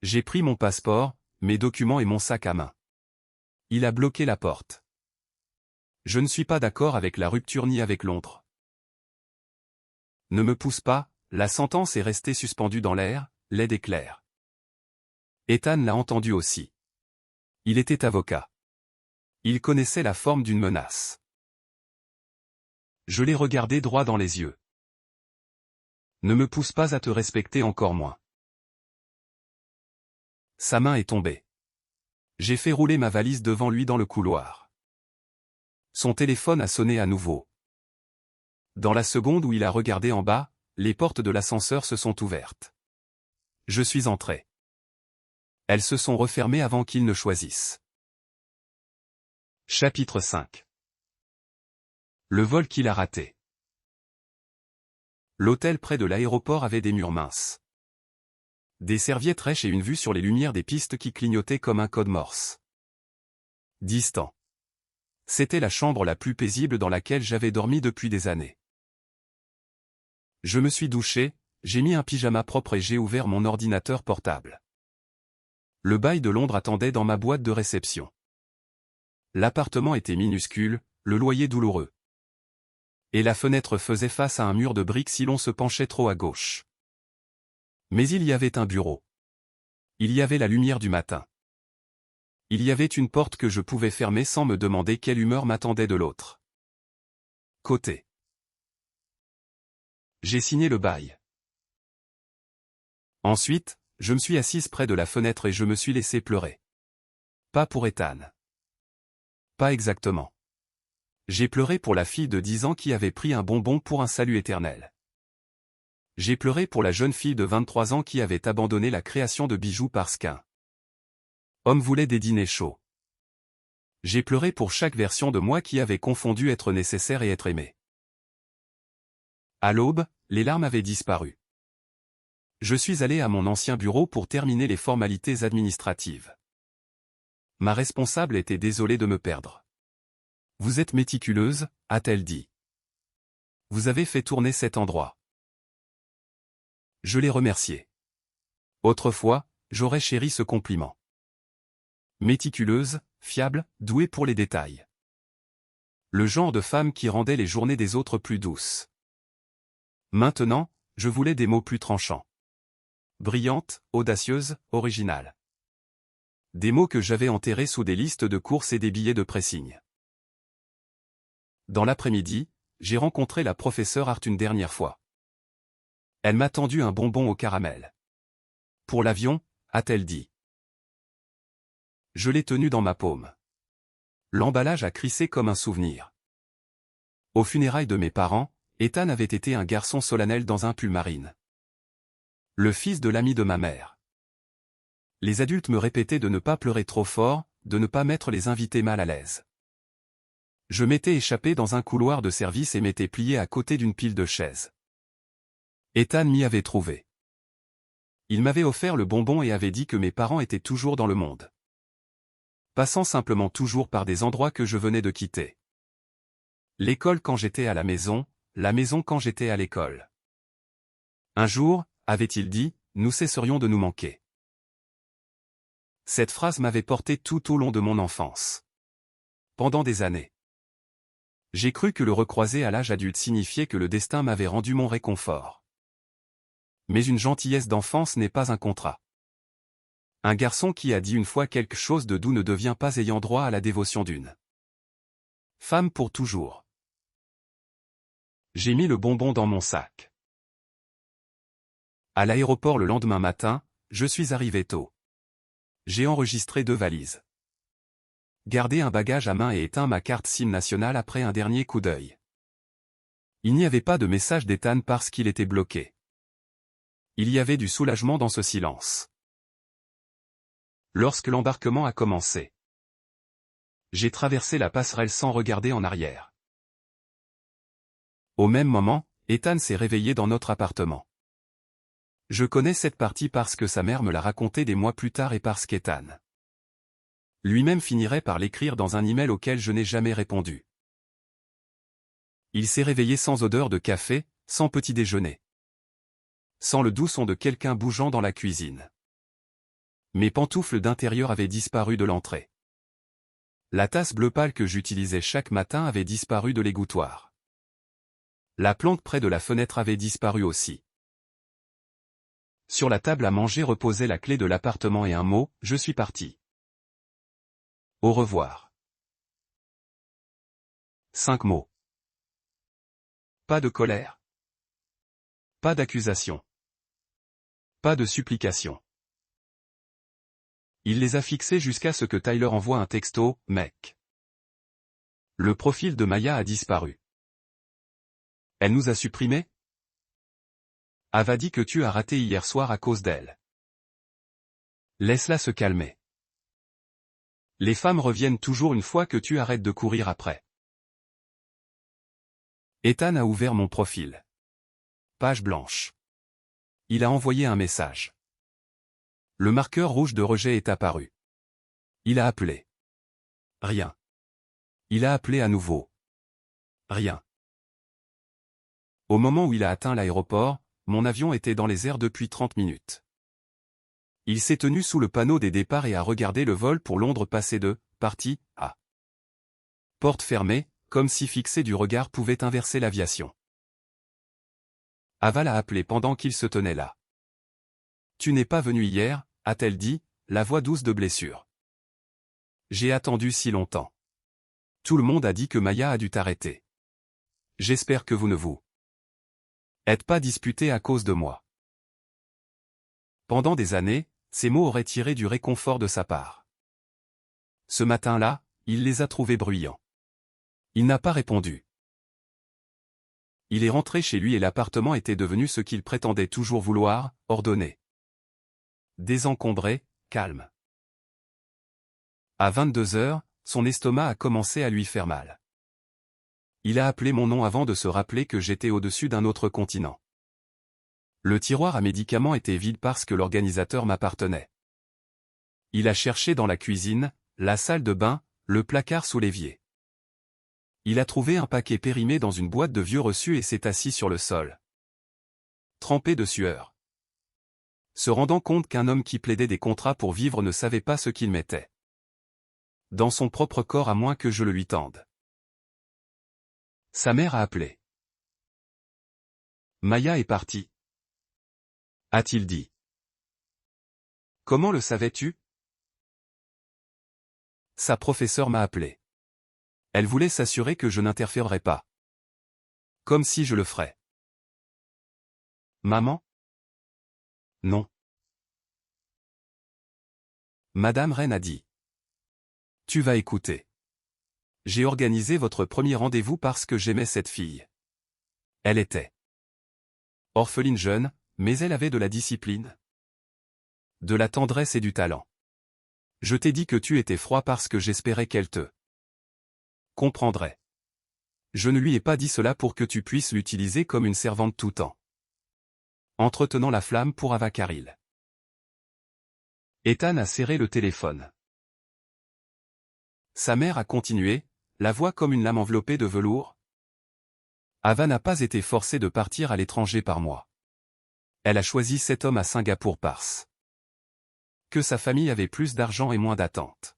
J'ai pris mon passeport, mes documents et mon sac à main. Il a bloqué la porte. Je ne suis pas d'accord avec la rupture ni avec Londres. Ne me pousse pas, la sentence est restée suspendue dans l'air, laide et claire. Ethan l'a entendu aussi. Il était avocat. Il connaissait la forme d'une menace. Je l'ai regardé droit dans les yeux. Ne me pousse pas à te respecter encore moins. Sa main est tombée. J'ai fait rouler ma valise devant lui dans le couloir. Son téléphone a sonné à nouveau. Dans la seconde où il a regardé en bas, les portes de l'ascenseur se sont ouvertes. Je suis entré. Elles se sont refermées avant qu'il ne choisisse. Chapitre 5. Le vol qu'il a raté. L'hôtel près de l'aéroport avait des murs minces. Des serviettes rêches et une vue sur les lumières des pistes qui clignotaient comme un code morse. Distant. C'était la chambre la plus paisible dans laquelle j'avais dormi depuis des années. Je me suis douché, j'ai mis un pyjama propre et j'ai ouvert mon ordinateur portable. Le bail de Londres attendait dans ma boîte de réception. L'appartement était minuscule, le loyer douloureux. Et la fenêtre faisait face à un mur de briques si l'on se penchait trop à gauche. Mais il y avait un bureau. Il y avait la lumière du matin. Il y avait une porte que je pouvais fermer sans me demander quelle humeur m'attendait de l'autre. Côté. J'ai signé le bail. Ensuite, je me suis assise près de la fenêtre et je me suis laissé pleurer. Pas pour Ethan. Pas exactement. J'ai pleuré pour la fille de 10 ans qui avait pris un bonbon pour un salut éternel. J'ai pleuré pour la jeune fille de 23 ans qui avait abandonné la création de bijoux parce qu'un homme voulait des dîners chauds. J'ai pleuré pour chaque version de moi qui avait confondu être nécessaire et être aimé. À l'aube, les larmes avaient disparu. Je suis allé à mon ancien bureau pour terminer les formalités administratives. Ma responsable était désolée de me perdre. Vous êtes méticuleuse, a-t-elle dit. Vous avez fait tourner cet endroit. Je l'ai remercié. Autrefois, j'aurais chéri ce compliment. Méticuleuse, fiable, douée pour les détails. Le genre de femme qui rendait les journées des autres plus douces. Maintenant, je voulais des mots plus tranchants. Brillante, audacieuse, originale. Des mots que j'avais enterrés sous des listes de courses et des billets de pressing. Dans l'après-midi, j'ai rencontré la professeure Hart une dernière fois. Elle m'a tendu un bonbon au caramel. Pour l'avion, a-t-elle dit. Je l'ai tenu dans ma paume. L'emballage a crissé comme un souvenir. Aux funérailles de mes parents, Ethan avait été un garçon solennel dans un pull marine. Le fils de l'ami de ma mère. Les adultes me répétaient de ne pas pleurer trop fort, de ne pas mettre les invités mal à l'aise. Je m'étais échappé dans un couloir de service et m'étais plié à côté d'une pile de chaises. Ethan m'y avait trouvé. Il m'avait offert le bonbon et avait dit que mes parents étaient toujours dans le monde. Passant simplement toujours par des endroits que je venais de quitter. L'école quand j'étais à la maison quand j'étais à l'école. Un jour, avait-il dit, nous cesserions de nous manquer. Cette phrase m'avait porté tout au long de mon enfance. Pendant des années. J'ai cru que le recroiser à l'âge adulte signifiait que le destin m'avait rendu mon réconfort. Mais une gentillesse d'enfance n'est pas un contrat. Un garçon qui a dit une fois quelque chose de doux ne devient pas ayant droit à la dévotion d'une femme pour toujours. J'ai mis le bonbon dans mon sac. À l'aéroport le lendemain matin, je suis arrivé tôt. J'ai enregistré 2 valises. Gardé un bagage à main et éteint ma carte SIM nationale après un dernier coup d'œil. Il n'y avait pas de message d'Ethan parce qu'il était bloqué. Il y avait du soulagement dans ce silence. Lorsque l'embarquement a commencé, j'ai traversé la passerelle sans regarder en arrière. Au même moment, Ethan s'est réveillé dans notre appartement. Je connais cette partie parce que sa mère me l'a racontée des mois plus tard et parce qu'Ethan lui-même finirait par l'écrire dans un email auquel je n'ai jamais répondu. Il s'est réveillé sans odeur de café, sans petit déjeuner. Sans le doux son de quelqu'un bougeant dans la cuisine. Mes pantoufles d'intérieur avaient disparu de l'entrée. La tasse bleu pâle que j'utilisais chaque matin avait disparu de l'égouttoir. La plante près de la fenêtre avait disparu aussi. Sur la table à manger reposait la clé de l'appartement et un mot, je suis parti. Au revoir. 5 mots. Pas de colère. Pas d'accusation. Pas de supplication. Il les a fixés jusqu'à ce que Tyler envoie un texto, mec. Le profil de Maya a disparu. Elle nous a supprimés? Ava dit que tu as raté hier soir à cause d'elle. Laisse-la se calmer. Les femmes reviennent toujours une fois que tu arrêtes de courir après. Ethan a ouvert mon profil. Page blanche. Il a envoyé un message. Le marqueur rouge de rejet est apparu. Il a appelé. Rien. Il a appelé à nouveau. Rien. Au moment où il a atteint l'aéroport, mon avion était dans les airs depuis 30 minutes. Il s'est tenu sous le panneau des départs et a regardé le vol pour Londres passer de « partie » à « porte fermée », comme si fixer du regard pouvait inverser l'aviation. Ava l'a appelé pendant qu'il se tenait là. « Tu n'es pas venu hier » a-t-elle dit, la voix douce de blessure. J'ai attendu si longtemps. Tout le monde a dit que Maya a dû t'arrêter. J'espère que vous ne vous êtes pas disputé à cause de moi. Pendant des années, ces mots auraient tiré du réconfort de sa part. Ce matin-là, il les a trouvés bruyants. Il n'a pas répondu. Il est rentré chez lui et l'appartement était devenu ce qu'il prétendait toujours vouloir, ordonné. Désencombré, calme. À 22 heures, son estomac a commencé à lui faire mal. Il a appelé mon nom avant de se rappeler que j'étais au-dessus d'un autre continent. Le tiroir à médicaments était vide parce que l'organisateur m'appartenait. Il a cherché dans la cuisine, la salle de bain, le placard sous l'évier. Il a trouvé un paquet périmé dans une boîte de vieux reçus et s'est assis sur le sol. Trempé de sueur. se rendant compte qu'un homme qui plaidait des contrats pour vivre ne savait pas ce qu'il mettait dans son propre corps à moins que je le lui tende. Sa mère a appelé. Maya est partie, a-t-il dit. Comment le savais-tu? Sa professeure m'a appelé. Elle voulait s'assurer que je n'interférerais pas. Comme si je le ferais. Maman? Non. Madame Reine a dit. Tu vas écouter. J'ai organisé votre premier rendez-vous parce que j'aimais cette fille. Elle était orpheline jeune, mais elle avait de la discipline, de la tendresse et du talent. Je t'ai dit que tu étais froid parce que j'espérais qu'elle te comprendrait. Je ne lui ai pas dit cela pour que tu puisses l'utiliser comme une servante tout temps, entretenant la flamme pour Avakaril. Ethan a serré le téléphone. Sa mère a continué, la voix comme une lame enveloppée de velours. Ava n'a pas été forcée de partir à l'étranger par moi. Elle a choisi cet homme à Singapour parce que sa famille avait plus d'argent et moins d'attentes.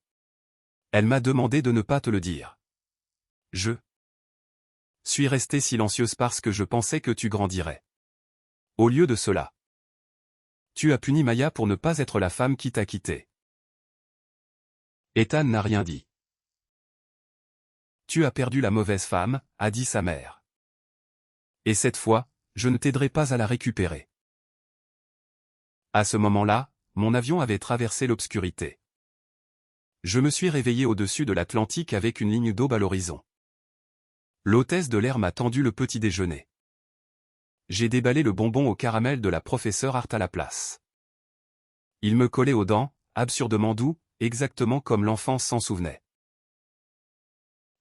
Elle m'a demandé de ne pas te le dire. Je suis restée silencieuse parce que je pensais que tu grandirais. Au lieu de cela, tu as puni Maya pour ne pas être la femme qui t'a quitté. Ethan n'a rien dit. Tu as perdu la mauvaise femme, a dit sa mère. Et cette fois, je ne t'aiderai pas à la récupérer. À ce moment-là, mon avion avait traversé l'obscurité. Je me suis réveillé au-dessus de l'Atlantique avec une ligne d'aube à l'horizon. L'hôtesse de l'air m'a tendu le petit déjeuner. J'ai déballé le bonbon au caramel de la professeure Hart à la place. Il me collait aux dents, absurdement doux, exactement comme l'enfance s'en souvenait.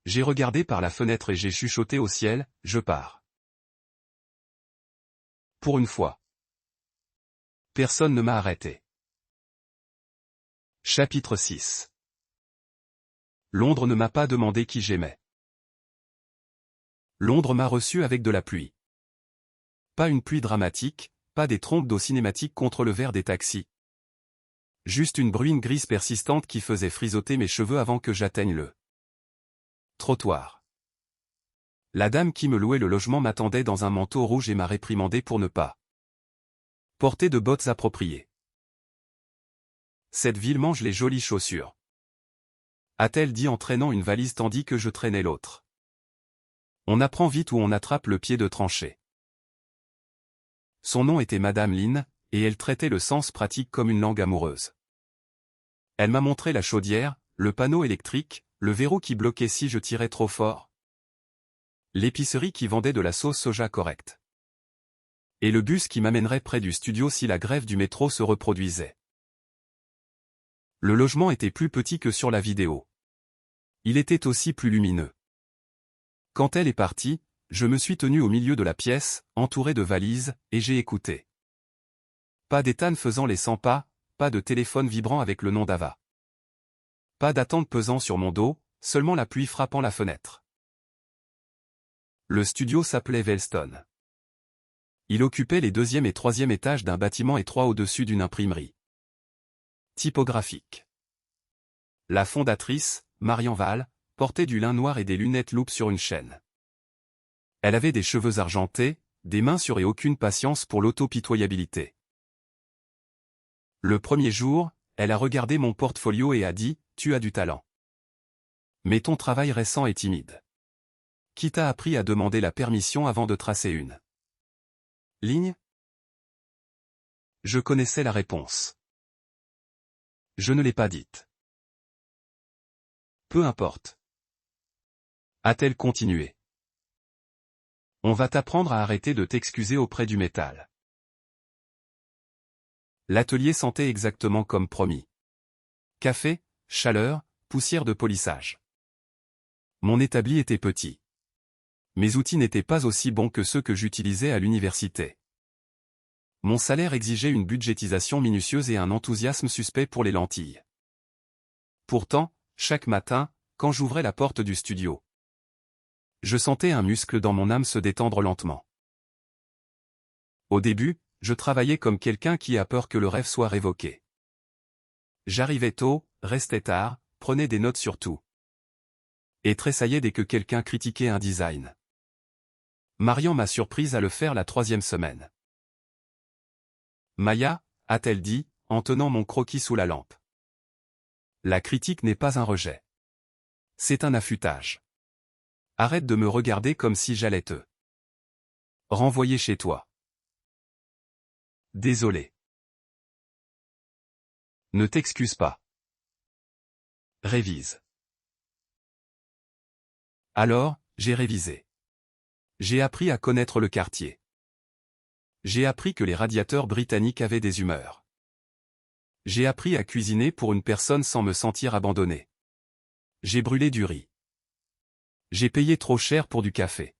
J'ai regardé par la fenêtre et j'ai chuchoté au ciel, je pars. Pour une fois. Personne ne m'a arrêté. Chapitre 6. Londres ne m'a pas demandé qui j'aimais. Londres m'a reçu avec de la pluie. Pas une pluie dramatique, pas des trompes d'eau cinématiques contre le verre des taxis. Juste une bruine grise persistante qui faisait frisoter mes cheveux avant que j'atteigne le trottoir. La dame qui me louait le logement m'attendait dans un manteau rouge et m'a réprimandé pour ne pas porter de bottes appropriées. Cette ville mange les jolies chaussures, a-t-elle dit en traînant une valise tandis que je traînais l'autre. On apprend vite où on attrape le pied de tranchée. Son nom était Madame Lynn, et elle traitait le sens pratique comme une langue amoureuse. Elle m'a montré la chaudière, le panneau électrique, le verrou qui bloquait si je tirais trop fort, l'épicerie qui vendait de la sauce soja correcte, et le bus qui m'amènerait près du studio si la grève du métro se reproduisait. Le logement était plus petit que sur la vidéo. Il était aussi plus lumineux. Quand elle est partie, je me suis tenu au milieu de la pièce, entouré de valises, et j'ai écouté. Pas d'Ethan faisant les 100 pas, pas de téléphone vibrant avec le nom d'Ava. Pas d'attente pesant sur mon dos, seulement la pluie frappant la fenêtre. Le studio s'appelait Wellstone. Il occupait les 2e et 3e étages d'un bâtiment étroit au-dessus d'une imprimerie typographique. La fondatrice, Marian Val, portait du lin noir et des lunettes loupe sur une chaîne. Elle avait des cheveux argentés, des mains sûres et aucune patience pour l'autopitoyabilité. Le premier jour, elle a regardé mon portfolio et a dit « Tu as du talent. Mais ton travail récent est timide. Qui t'a appris à demander la permission avant de tracer une ligne ?» Je connaissais la réponse. Je ne l'ai pas dite. Peu importe. A-t-elle continué. On va t'apprendre à arrêter de t'excuser auprès du métal. L'atelier sentait exactement comme promis. Café, chaleur, poussière de polissage. Mon établi était petit. Mes outils n'étaient pas aussi bons que ceux que j'utilisais à l'université. Mon salaire exigeait une budgétisation minutieuse et un enthousiasme suspect pour les lentilles. Pourtant, chaque matin, quand j'ouvrais la porte du studio, je sentais un muscle dans mon âme se détendre lentement. Au début, je travaillais comme quelqu'un qui a peur que le rêve soit révoqué. J'arrivais tôt, restais tard, prenais des notes sur tout. Et tressaillais dès que quelqu'un critiquait un design. Marian m'a surprise à le faire la 3e semaine. Maya, a-t-elle dit, en tenant mon croquis sous la lampe. La critique n'est pas un rejet. C'est un affûtage. Arrête de me regarder comme si j'allais te renvoyer chez toi. Désolé. Ne t'excuse pas. Révise. Alors, j'ai révisé. J'ai appris à connaître le quartier. J'ai appris que les radiateurs britanniques avaient des humeurs. J'ai appris à cuisiner pour une personne sans me sentir abandonné. J'ai brûlé du riz. J'ai payé trop cher pour du café.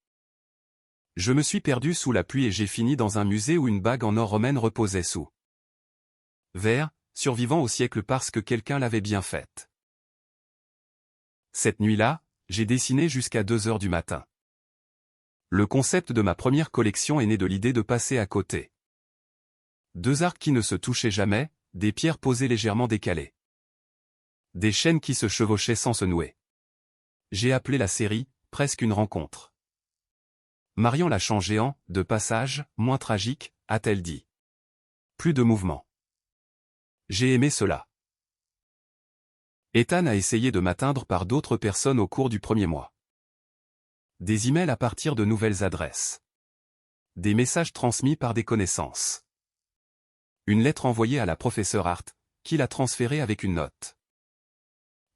Je me suis perdu sous la pluie et j'ai fini dans un musée où une bague en or romaine reposait sous verre, survivant au siècle parce que quelqu'un l'avait bien faite. Cette nuit-là, j'ai dessiné jusqu'à 2 heures du matin. Le concept de ma première collection est né de l'idée de passer à côté. 2 arcs qui ne se touchaient jamais, des pierres posées légèrement décalées. Des chaînes qui se chevauchaient sans se nouer. J'ai appelé la série « Presque une rencontre ». Marian l'a changé en « de passage, moins tragique », a-t-elle dit. Plus de mouvement. J'ai aimé cela. Ethan a essayé de m'atteindre par d'autres personnes au cours du premier mois. Des emails à partir de nouvelles adresses. Des messages transmis par des connaissances. Une lettre envoyée à la professeure Hart, qui l'a transférée avec une note.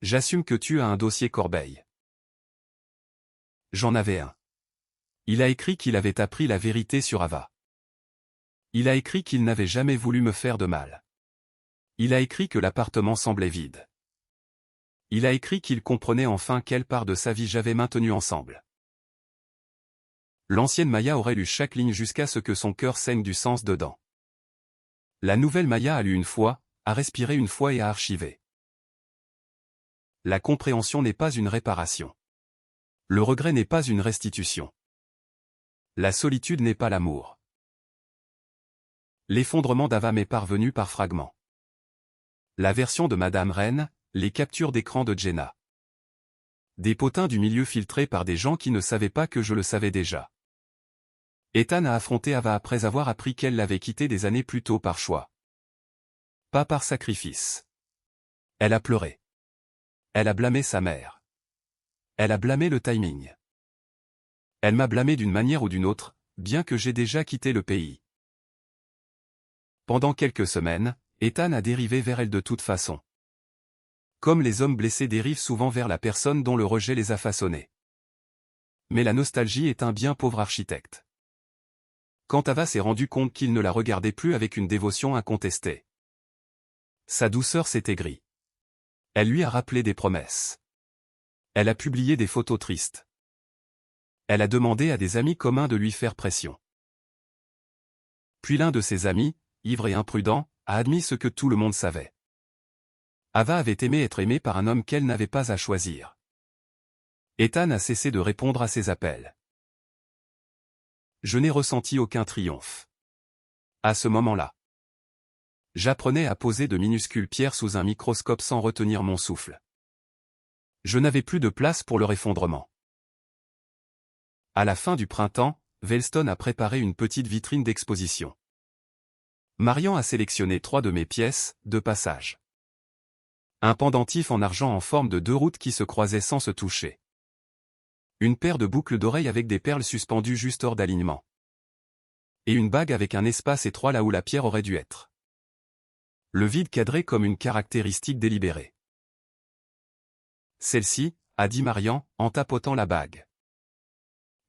J'assume que tu as un dossier Corbeil. J'en avais un. Il a écrit qu'il avait appris la vérité sur Ava. Il a écrit qu'il n'avait jamais voulu me faire de mal. Il a écrit que l'appartement semblait vide. Il a écrit qu'il comprenait enfin quelle part de sa vie j'avais maintenue ensemble. L'ancienne Maya aurait lu chaque ligne jusqu'à ce que son cœur saigne du sens dedans. La nouvelle Maya a lu une fois, a respiré une fois et a archivé. La compréhension n'est pas une réparation. Le regret n'est pas une restitution. La solitude n'est pas l'amour. L'effondrement d'Ava m'est parvenu par fragments. La version de Madame Reine, les captures d'écran de Jenna. Des potins du milieu filtrés par des gens qui ne savaient pas que je le savais déjà. Ethan a affronté Ava après avoir appris qu'elle l'avait quitté des années plus tôt par choix. Pas par sacrifice. Elle a pleuré. Elle a blâmé sa mère. Elle a blâmé le timing. Elle m'a blâmé d'une manière ou d'une autre, bien que j'ai déjà quitté le pays. Pendant quelques semaines, Ethan a dérivé vers elle de toute façon. Comme les hommes blessés dérivent souvent vers la personne dont le rejet les a façonnés. Mais la nostalgie est un bien pauvre architecte. Quand Ava s'est rendu compte qu'il ne la regardait plus avec une dévotion incontestée. Sa douceur s'est aigrie. Elle lui a rappelé des promesses. Elle a publié des photos tristes. Elle a demandé à des amis communs de lui faire pression. Puis l'un de ses amis, ivre et imprudent, a admis ce que tout le monde savait. Ava avait aimé être aimée par un homme qu'elle n'avait pas à choisir. Ethan a cessé de répondre à ses appels. Je n'ai ressenti aucun triomphe. À ce moment-là, j'apprenais à poser de minuscules pierres sous un microscope sans retenir mon souffle. Je n'avais plus de place pour leur effondrement. À la fin du printemps, Velston a préparé une petite vitrine d'exposition. Marian a sélectionné 3 de mes pièces, de passage. Un pendentif en argent en forme de 2 routes qui se croisaient sans se toucher. Une paire de boucles d'oreilles avec des perles suspendues juste hors d'alignement. Et une bague avec un espace étroit là où la pierre aurait dû être. Le vide cadré comme une caractéristique délibérée. Celle-ci, a dit Marian, en tapotant la bague,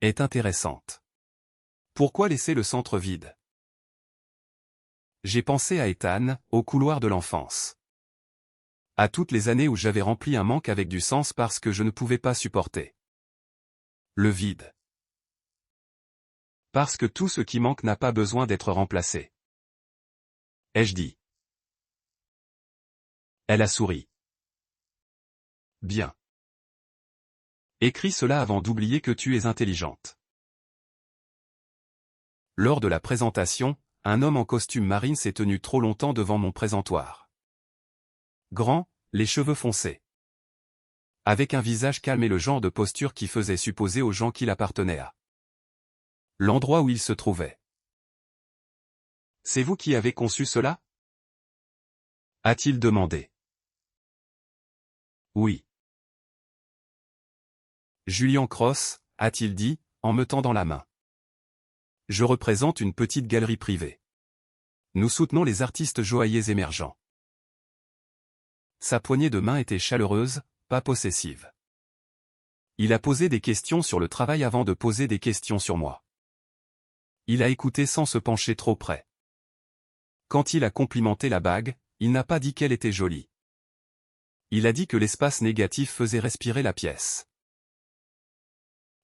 est intéressante. Pourquoi laisser le centre vide? J'ai pensé à Ethan, au couloir de l'enfance. À toutes les années où j'avais rempli un manque avec du sens parce que je ne pouvais pas supporter le vide. Parce que tout ce qui manque n'a pas besoin d'être remplacé. Ai-je dit? Elle a souri. Bien. Écris cela avant d'oublier que tu es intelligente. Lors de la présentation, Un homme en costume marine s'est tenu trop longtemps devant mon présentoir. Grand, les cheveux foncés. Avec un visage calme et le genre de posture qui faisait supposer aux gens qu'il appartenait à l'endroit où il se trouvait. C'est vous qui avez conçu cela? A-t-il demandé. Oui. Julian Cross, a-t-il dit, en me tendant la main. Je représente une petite galerie privée. Nous soutenons les artistes joailliers émergents. Sa poignée de main était chaleureuse, pas possessive. Il a posé des questions sur le travail avant de poser des questions sur moi. Il a écouté sans se pencher trop près. Quand il a complimenté la bague, il n'a pas dit qu'elle était jolie. Il a dit que l'espace négatif faisait respirer la pièce.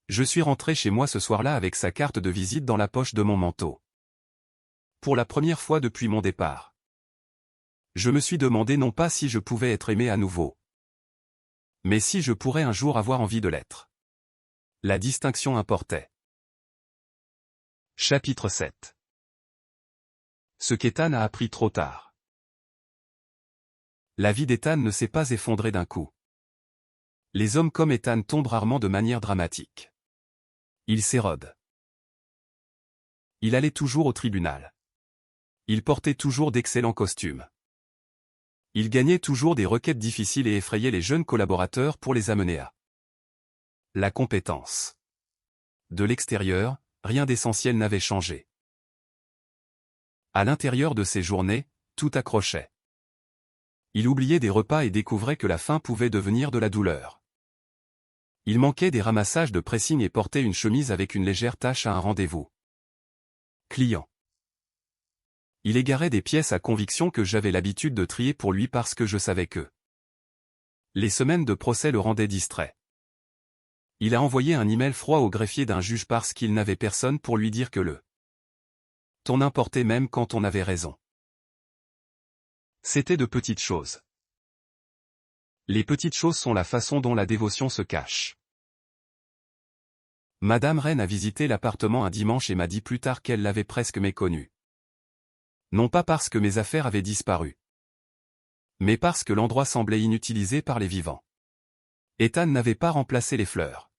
Je suis rentré chez moi ce soir-là avec sa carte de visite dans la poche de mon manteau. Pour la première fois depuis mon départ. Je me suis demandé non pas si je pouvais être aimé à nouveau, mais si je pourrais un jour avoir envie de l'être. La distinction importait. Chapitre 7. Ce qu'Ethan a appris trop tard. La vie d'Ethan ne s'est pas effondrée d'un coup. Les hommes comme Ethan tombent rarement de manière dramatique. Il s'érode. Il allait toujours au tribunal. Il portait toujours d'excellents costumes. Il gagnait toujours des requêtes difficiles et effrayait les jeunes collaborateurs pour les amener à la compétence. De l'extérieur, rien d'essentiel n'avait changé. À l'intérieur de ses journées, tout accrochait. Il oubliait des repas et découvrait que la faim pouvait devenir de la douleur. Il manquait des ramassages de pressing et portait une chemise avec une légère tache à un rendez-vous client. Il égarait des pièces à conviction que j'avais l'habitude de trier pour lui parce que je savais que les semaines de procès le rendaient distrait. Il a envoyé un email froid au greffier d'un juge parce qu'il n'avait personne pour lui dire que le ton importait même quand on avait raison. C'était de petites choses. Les petites choses sont la façon dont la dévotion se cache. Madame Reine a visité l'appartement un dimanche et m'a dit plus tard qu'elle l'avait presque méconnu. Non pas parce que mes affaires avaient disparu, mais parce que l'endroit semblait inutilisé par les vivants. Ethan n'avait pas remplacé les fleurs.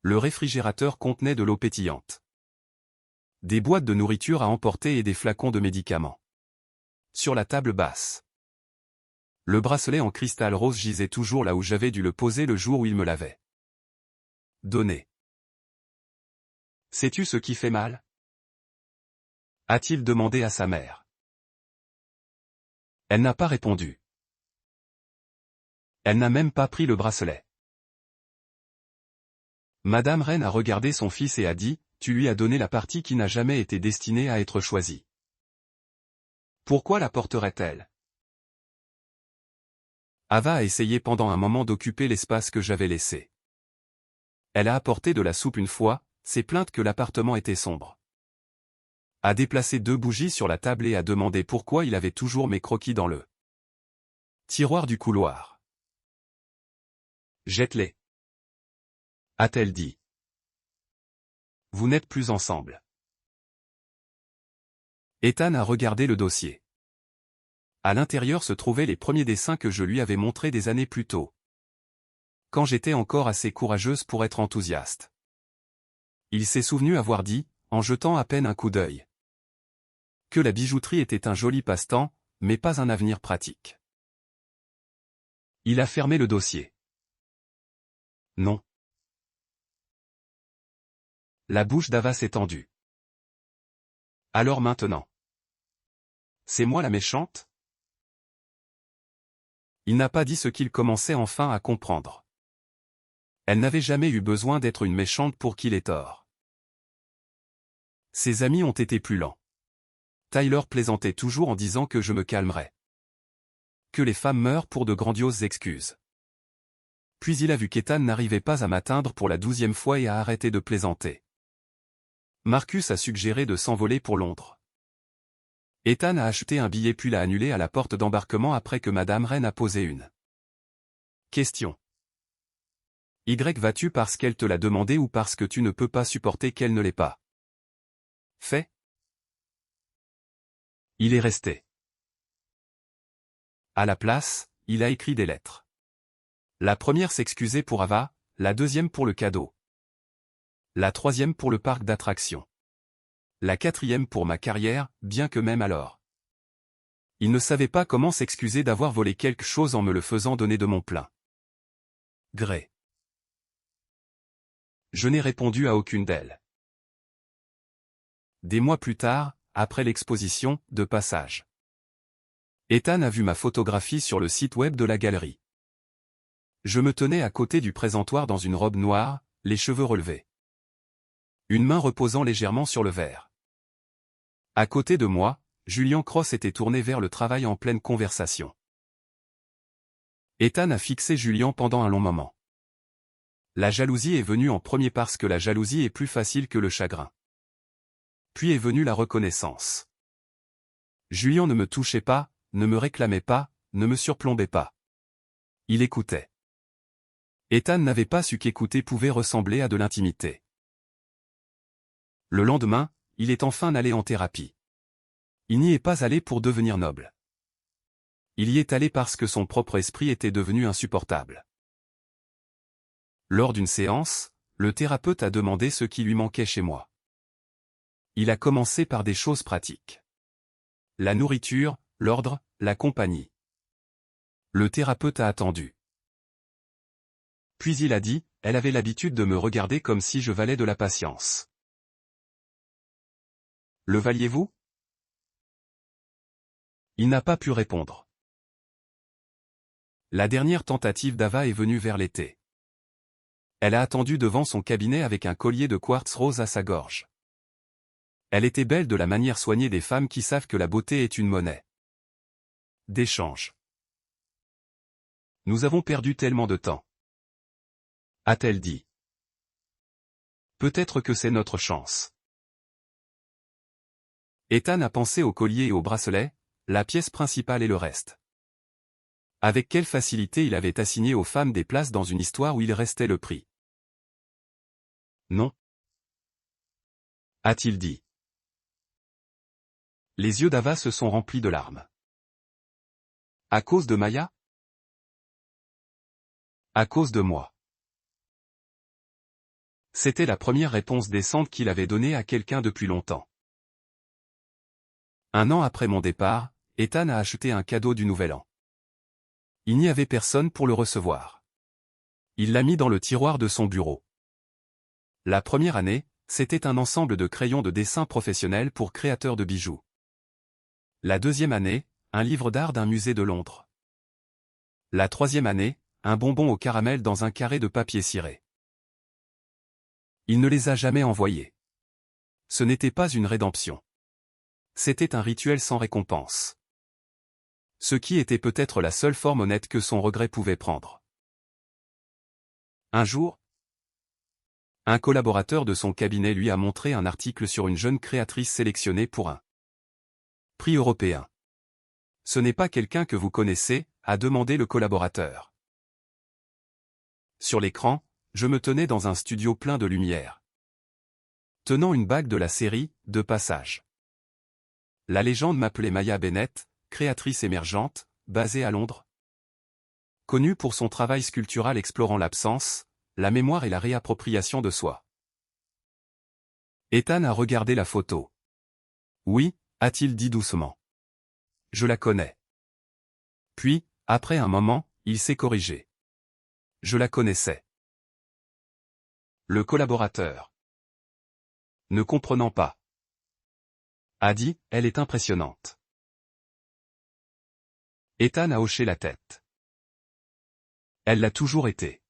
Le réfrigérateur contenait de l'eau pétillante, des boîtes de nourriture à emporter et des flacons de médicaments. Sur la table basse, le bracelet en cristal rose gisait toujours là où j'avais dû le poser le jour où il me l'avait donné. Sais-tu ce qui fait mal? A-t-il demandé à sa mère. Elle n'a pas répondu. Elle n'a même pas pris le bracelet. Madame Reine a regardé son fils et a dit, tu lui as donné la partie qui n'a jamais été destinée à être choisie. Pourquoi la porterait-elle? Ava a essayé pendant un moment d'occuper l'espace que j'avais laissé. Elle a apporté de la soupe une fois, s'est plainte que l'appartement était sombre. A déplacé 2 bougies sur la table et a demandé pourquoi il avait toujours mes croquis dans le tiroir du couloir. Jette-les, a-t-elle dit. Vous n'êtes plus ensemble. Ethan a regardé le dossier. À l'intérieur se trouvaient les premiers dessins que je lui avais montrés des années plus tôt, quand j'étais encore assez courageuse pour être enthousiaste. Il s'est souvenu avoir dit, en jetant à peine un coup d'œil, que la bijouterie était un joli passe-temps, mais pas un avenir pratique. Il a fermé le dossier. Non. La bouche d'Ava s'est tendue. Alors maintenant. C'est moi la méchante? Il n'a pas dit ce qu'il commençait enfin à comprendre. Elle n'avait jamais eu besoin d'être une méchante pour qu'il ait tort. Ses amis ont été plus lents. Tyler plaisantait toujours en disant que je me calmerais. Que les femmes meurent pour de grandioses excuses. Puis il a vu qu'Ethan n'arrivait pas à m'atteindre pour la 12e fois et a arrêté de plaisanter. Marcus a suggéré de s'envoler pour Londres. Ethan a acheté un billet puis l'a annulé à la porte d'embarquement après que Madame Reine a posé une question. Vas-tu parce qu'elle te l'a demandé ou parce que tu ne peux pas supporter qu'elle ne l'ait pas fait? Il est resté. À la place, il a écrit des lettres. La première s'excusait pour Ava, la deuxième pour le cadeau. La troisième pour le parc d'attractions. La quatrième pour ma carrière, bien que même alors. Il ne savait pas comment s'excuser d'avoir volé quelque chose en me le faisant donner de mon plein gré. Je n'ai répondu à aucune d'elles. Des mois plus tard, après l'exposition, de passage. Ethan a vu ma photographie sur le site web de la galerie. Je me tenais à côté du présentoir dans une robe noire, les cheveux relevés. Une main reposant légèrement sur le verre. À côté de moi, Julian Cross était tourné vers le travail en pleine conversation. Ethan a fixé Julian pendant un long moment. La jalousie est venue en premier parce que la jalousie est plus facile que le chagrin. Puis est venue la reconnaissance. Julian ne me touchait pas, ne me réclamait pas, ne me surplombait pas. Il écoutait. Ethan n'avait pas su qu'écouter pouvait ressembler à de l'intimité. Le lendemain, il est enfin allé en thérapie. Il n'y est pas allé pour devenir noble. Il y est allé parce que son propre esprit était devenu insupportable. Lors d'une séance, le thérapeute a demandé ce qui lui manquait chez moi. Il a commencé par des choses pratiques. La nourriture, l'ordre, la compagnie. Le thérapeute a attendu. Puis il a dit, elle avait l'habitude de me regarder comme si je valais de la patience. Le valiez-vous? Il n'a pas pu répondre. La dernière tentative d'Ava est venue vers l'été. Elle a attendu devant son cabinet avec un collier de quartz rose à sa gorge. Elle était belle de la manière soignée des femmes qui savent que la beauté est une monnaie d'échange. Nous avons perdu tellement de temps, a-t-elle dit. Peut-être que c'est notre chance. Ethan a pensé au collier et au bracelet, la pièce principale et le reste. Avec quelle facilité il avait assigné aux femmes des places dans une histoire où il restait le prix. Non, a-t-il dit. Les yeux d'Ava se sont remplis de larmes. À cause de Maya? À cause de moi. C'était la première réponse décente qu'il avait donnée à quelqu'un depuis longtemps. Un an après mon départ, Ethan a acheté un cadeau du Nouvel An. Il n'y avait personne pour le recevoir. Il l'a mis dans le tiroir de son bureau. La première année, c'était un ensemble de crayons de dessin professionnels pour créateurs de bijoux. La deuxième année, un livre d'art d'un musée de Londres. La troisième année, un bonbon au caramel dans un carré de papier ciré. Il ne les a jamais envoyés. Ce n'était pas une rédemption. C'était un rituel sans récompense. Ce qui était peut-être la seule forme honnête que son regret pouvait prendre. Un jour, un collaborateur de son cabinet lui a montré un article sur une jeune créatrice sélectionnée pour un prix européen. Ce n'est pas quelqu'un que vous connaissez, a demandé le collaborateur. Sur l'écran, je me tenais dans un studio plein de lumière, tenant une bague de la série « De passage ». La légende m'appelait Maya Bennett, créatrice émergente, basée à Londres. Connue pour son travail sculptural explorant l'absence, la mémoire et la réappropriation de soi. Ethan a regardé la photo. Oui, a-t-il dit doucement. Je la connais. Puis, après un moment, il s'est corrigé. Je la connaissais. Le collaborateur, ne comprenant pas, a dit, elle est impressionnante. Ethan a hoché la tête. Elle l'a toujours été.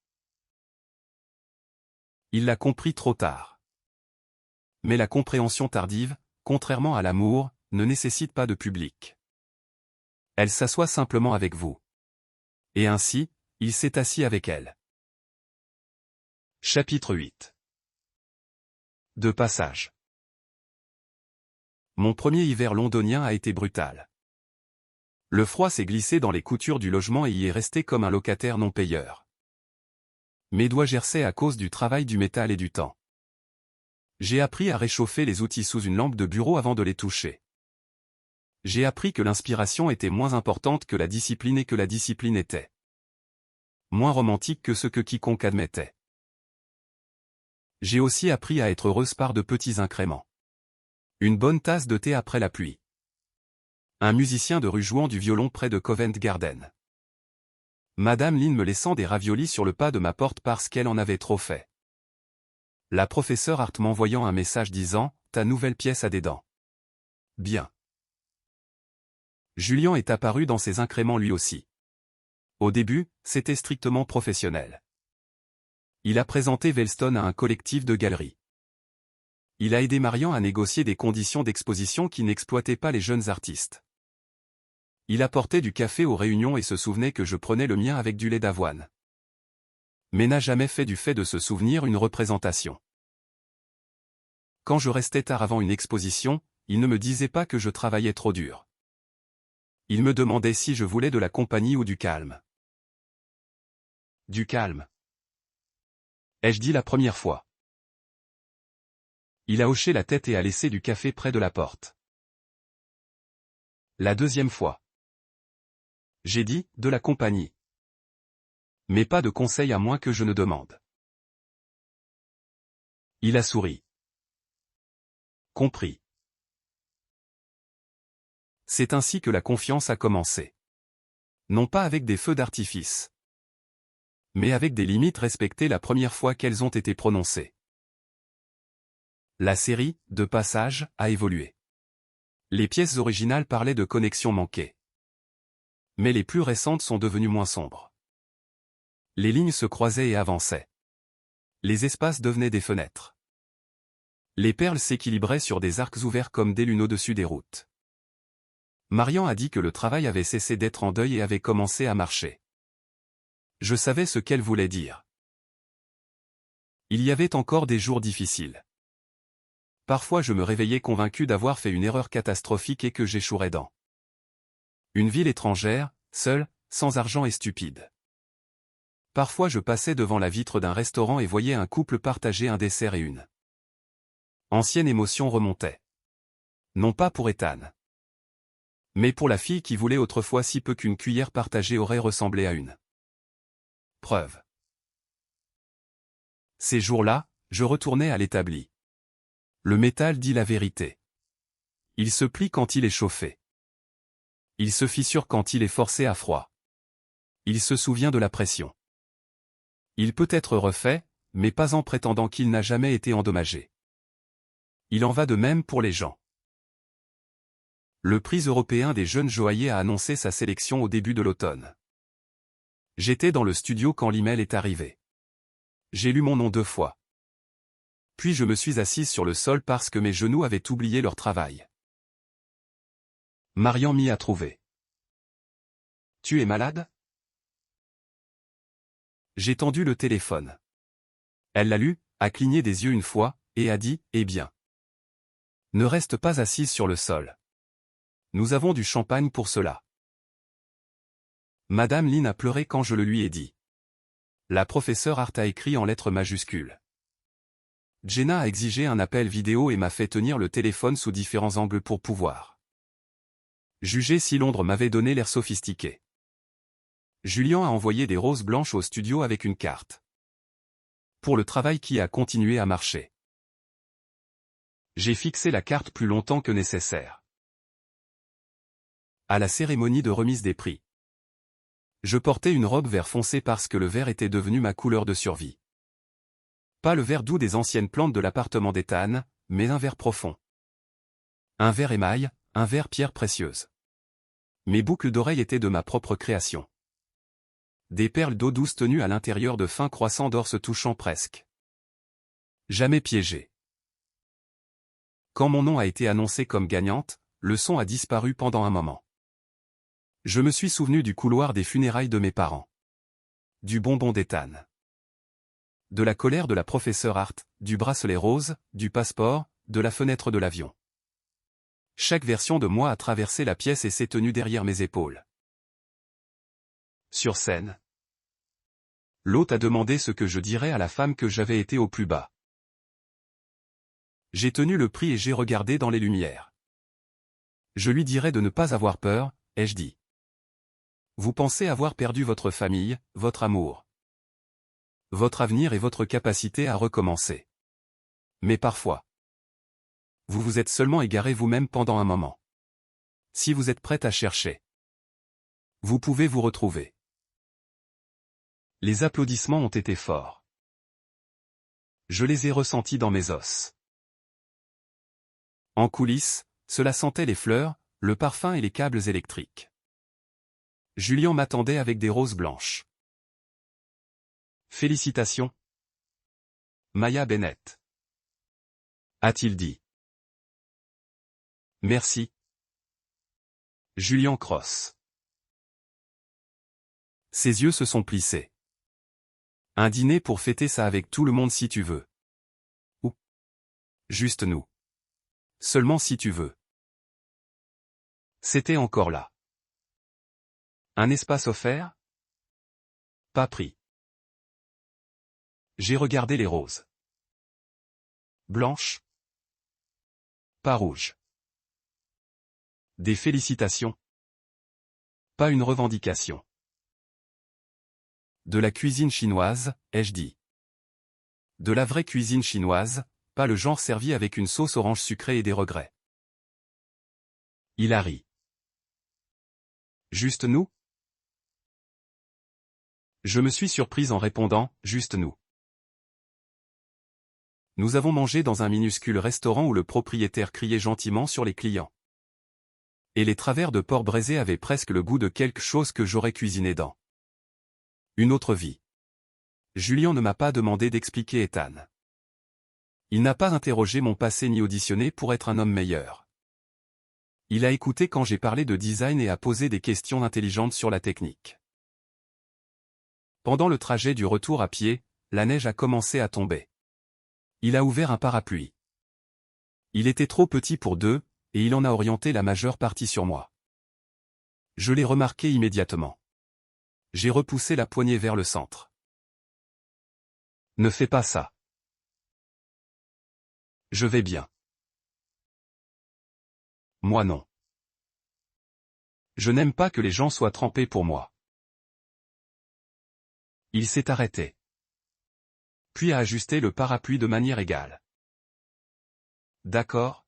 Il l'a compris trop tard. Mais la compréhension tardive, contrairement à l'amour, ne nécessite pas de public. Elle s'assoit simplement avec vous. Et ainsi, il s'est assis avec elle. Chapitre 8. De passage. Mon premier hiver londonien a été brutal. Le froid s'est glissé dans les coutures du logement et y est resté comme un locataire non payeur. Mes doigts gerçaient à cause du travail du métal et du temps. J'ai appris à réchauffer les outils sous une lampe de bureau avant de les toucher. J'ai appris que l'inspiration était moins importante que la discipline et que la discipline était moins romantique que ce que quiconque admettait. J'ai aussi appris à être heureuse par de petits incréments. Une bonne tasse de thé après la pluie. Un musicien de rue jouant du violon près de Covent Garden. Madame Lynn me laissant des raviolis sur le pas de ma porte parce qu'elle en avait trop fait. La professeure Hart m'envoyant un message disant « Ta nouvelle pièce a des dents. » Bien. Julien est apparu dans ses incréments lui aussi. Au début, c'était strictement professionnel. Il a présenté Wellstone à un collectif de galeries. Il a aidé Marian à négocier des conditions d'exposition qui n'exploitaient pas les jeunes artistes. Il apportait du café aux réunions et se souvenait que je prenais le mien avec du lait d'avoine. Mais n'a jamais fait du fait de se souvenir une représentation. Quand je restais tard avant une exposition, il ne me disait pas que je travaillais trop dur. Il me demandait si je voulais de la compagnie ou du calme. Du calme. Ai-je dit la première fois. Il a hoché la tête et a laissé du café près de la porte. La deuxième fois. J'ai dit, de la compagnie. Mais pas de conseil à moins que je ne demande. Il a souri. Compris. C'est ainsi que la confiance a commencé. Non pas avec des feux d'artifice. Mais avec des limites respectées la première fois qu'elles ont été prononcées. La série, de passage, a évolué. Les pièces originales parlaient de connexions manquées. Mais les plus récentes sont devenues moins sombres. Les lignes se croisaient et avançaient. Les espaces devenaient des fenêtres. Les perles s'équilibraient sur des arcs ouverts comme des lunes au-dessus des routes. Marian a dit que le travail avait cessé d'être en deuil et avait commencé à marcher. Je savais ce qu'elle voulait dire. Il y avait encore des jours difficiles. Parfois je me réveillais convaincu d'avoir fait une erreur catastrophique et que j'échouerais dans une ville étrangère, seule, sans argent et stupide. Parfois je passais devant la vitre d'un restaurant et voyais un couple partager un dessert et une ancienne émotion remontait. Non pas pour Ethan. Mais pour la fille qui voulait autrefois si peu qu'une cuillère partagée aurait ressemblé à une preuve. Ces jours-là, je retournais à l'établi. Le métal dit la vérité. Il se plie quand il est chauffé. Il se fissure quand il est forcé à froid. Il se souvient de la pression. Il peut être refait, mais pas en prétendant qu'il n'a jamais été endommagé. Il en va de même pour les gens. Le prix européen des jeunes joailliers a annoncé sa sélection au début de l'automne. J'étais dans le studio quand l'email est arrivé. J'ai lu mon nom 2 fois. Puis je me suis assise sur le sol parce que mes genoux avaient oublié leur travail. Marian m'y a trouvé. Tu es malade? J'ai tendu le téléphone. Elle l'a lu, a cligné des yeux une fois, et a dit, eh bien. Ne reste pas assise sur le sol. Nous avons du champagne pour cela. Madame Lynn a pleuré quand je le lui ai dit. La professeure Hart a écrit en lettres majuscules. Jenna a exigé un appel vidéo et m'a fait tenir le téléphone sous différents angles pour pouvoir juger si Londres m'avait donné l'air sophistiqué. Julien a envoyé des roses blanches au studio avec une carte. Pour le travail qui a continué à marcher. J'ai fixé la carte plus longtemps que nécessaire. À la cérémonie de remise des prix. Je portais une robe vert foncé parce que le vert était devenu ma couleur de survie. Pas le vert doux des anciennes plantes de l'appartement d'Ethan, mais un vert profond. Un vert émail, un vert pierre précieuse. Mes boucles d'oreilles étaient de ma propre création. Des perles d'eau douce tenues à l'intérieur de fins croissants d'or se touchant presque. Jamais piégées. Quand mon nom a été annoncé comme gagnante, le son a disparu pendant un moment. Je me suis souvenu du couloir des funérailles de mes parents. Du bonbon d'Ethan. De la colère de la professeure Hart, du bracelet rose, du passeport, de la fenêtre de l'avion. Chaque version de moi a traversé la pièce et s'est tenue derrière mes épaules. Sur scène. L'hôte a demandé ce que je dirais à la femme que j'avais été au plus bas. J'ai tenu le prix et j'ai regardé dans les lumières. Je lui dirai de ne pas avoir peur, ai-je dit. Vous pensez avoir perdu votre famille, votre amour, votre avenir et votre capacité à recommencer. Mais parfois, vous vous êtes seulement égaré vous-même pendant un moment. Si vous êtes prête à chercher, vous pouvez vous retrouver. Les applaudissements ont été forts. Je les ai ressentis dans mes os. En coulisses, cela sentait les fleurs, le parfum et les câbles électriques. Julien m'attendait avec des roses blanches. Félicitations, Maya Bennett, a-t-il dit. Merci, Julian Cross. Ses yeux se sont plissés. Un dîner pour fêter ça avec tout le monde si tu veux. Ou juste nous. Seulement si tu veux. C'était encore là. Un espace offert? Pas pris. J'ai regardé les roses. Blanches? Pas rouges. Des félicitations? Pas une revendication. De la cuisine chinoise, ai-je dit. De la vraie cuisine chinoise, pas le genre servi avec une sauce orange sucrée et des regrets. Il a ri. Juste nous? Je me suis surprise en répondant, juste nous. Nous avons mangé dans un minuscule restaurant où le propriétaire criait gentiment sur les clients. Et les travers de porc braisé avaient presque le goût de quelque chose que j'aurais cuisiné dans une autre vie. Julien ne m'a pas demandé d'expliquer Ethan. Il n'a pas interrogé mon passé ni auditionné pour être un homme meilleur. Il a écouté quand j'ai parlé de design et a posé des questions intelligentes sur la technique. Pendant le trajet du retour à pied, la neige a commencé à tomber. Il a ouvert un parapluie. Il était trop petit pour deux, et il en a orienté la majeure partie sur moi. Je l'ai remarqué immédiatement. J'ai repoussé la poignée vers le centre. Ne fais pas ça. Je vais bien. Moi non. Je n'aime pas que les gens soient trempés pour moi. Il s'est arrêté. Puis a ajusté le parapluie de manière égale. D'accord?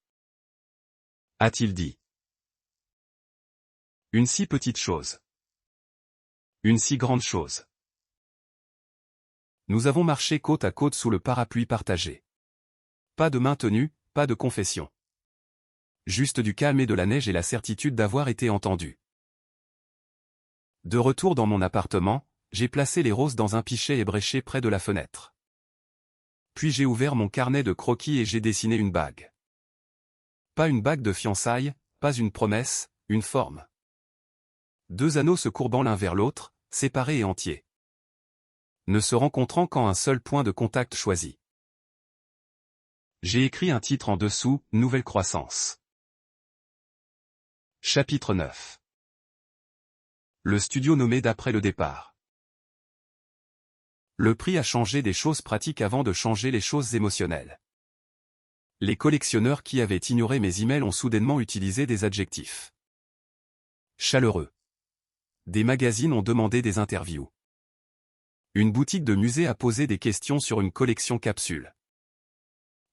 A-t-il dit. Une si petite chose. Une si grande chose. Nous avons marché côte à côte sous le parapluie partagé. Pas de main tenue, pas de confession. Juste du calme et de la neige et la certitude d'avoir été entendu. De retour dans mon appartement, j'ai placé les roses dans un pichet ébréché près de la fenêtre. Puis j'ai ouvert mon carnet de croquis et j'ai dessiné une bague. Pas une bague de fiançailles, pas une promesse, une forme. Deux anneaux se courbant l'un vers l'autre, séparés et entiers. Ne se rencontrant qu'en un seul point de contact choisi. J'ai écrit un titre en dessous, Nouvelle croissance. Chapitre 9. Le studio nommé d'après le départ. Le prix a changé des choses pratiques avant de changer les choses émotionnelles. Les collectionneurs qui avaient ignoré mes emails ont soudainement utilisé des adjectifs chaleureux. Des magazines ont demandé des interviews. Une boutique de musée a posé des questions sur une collection capsule.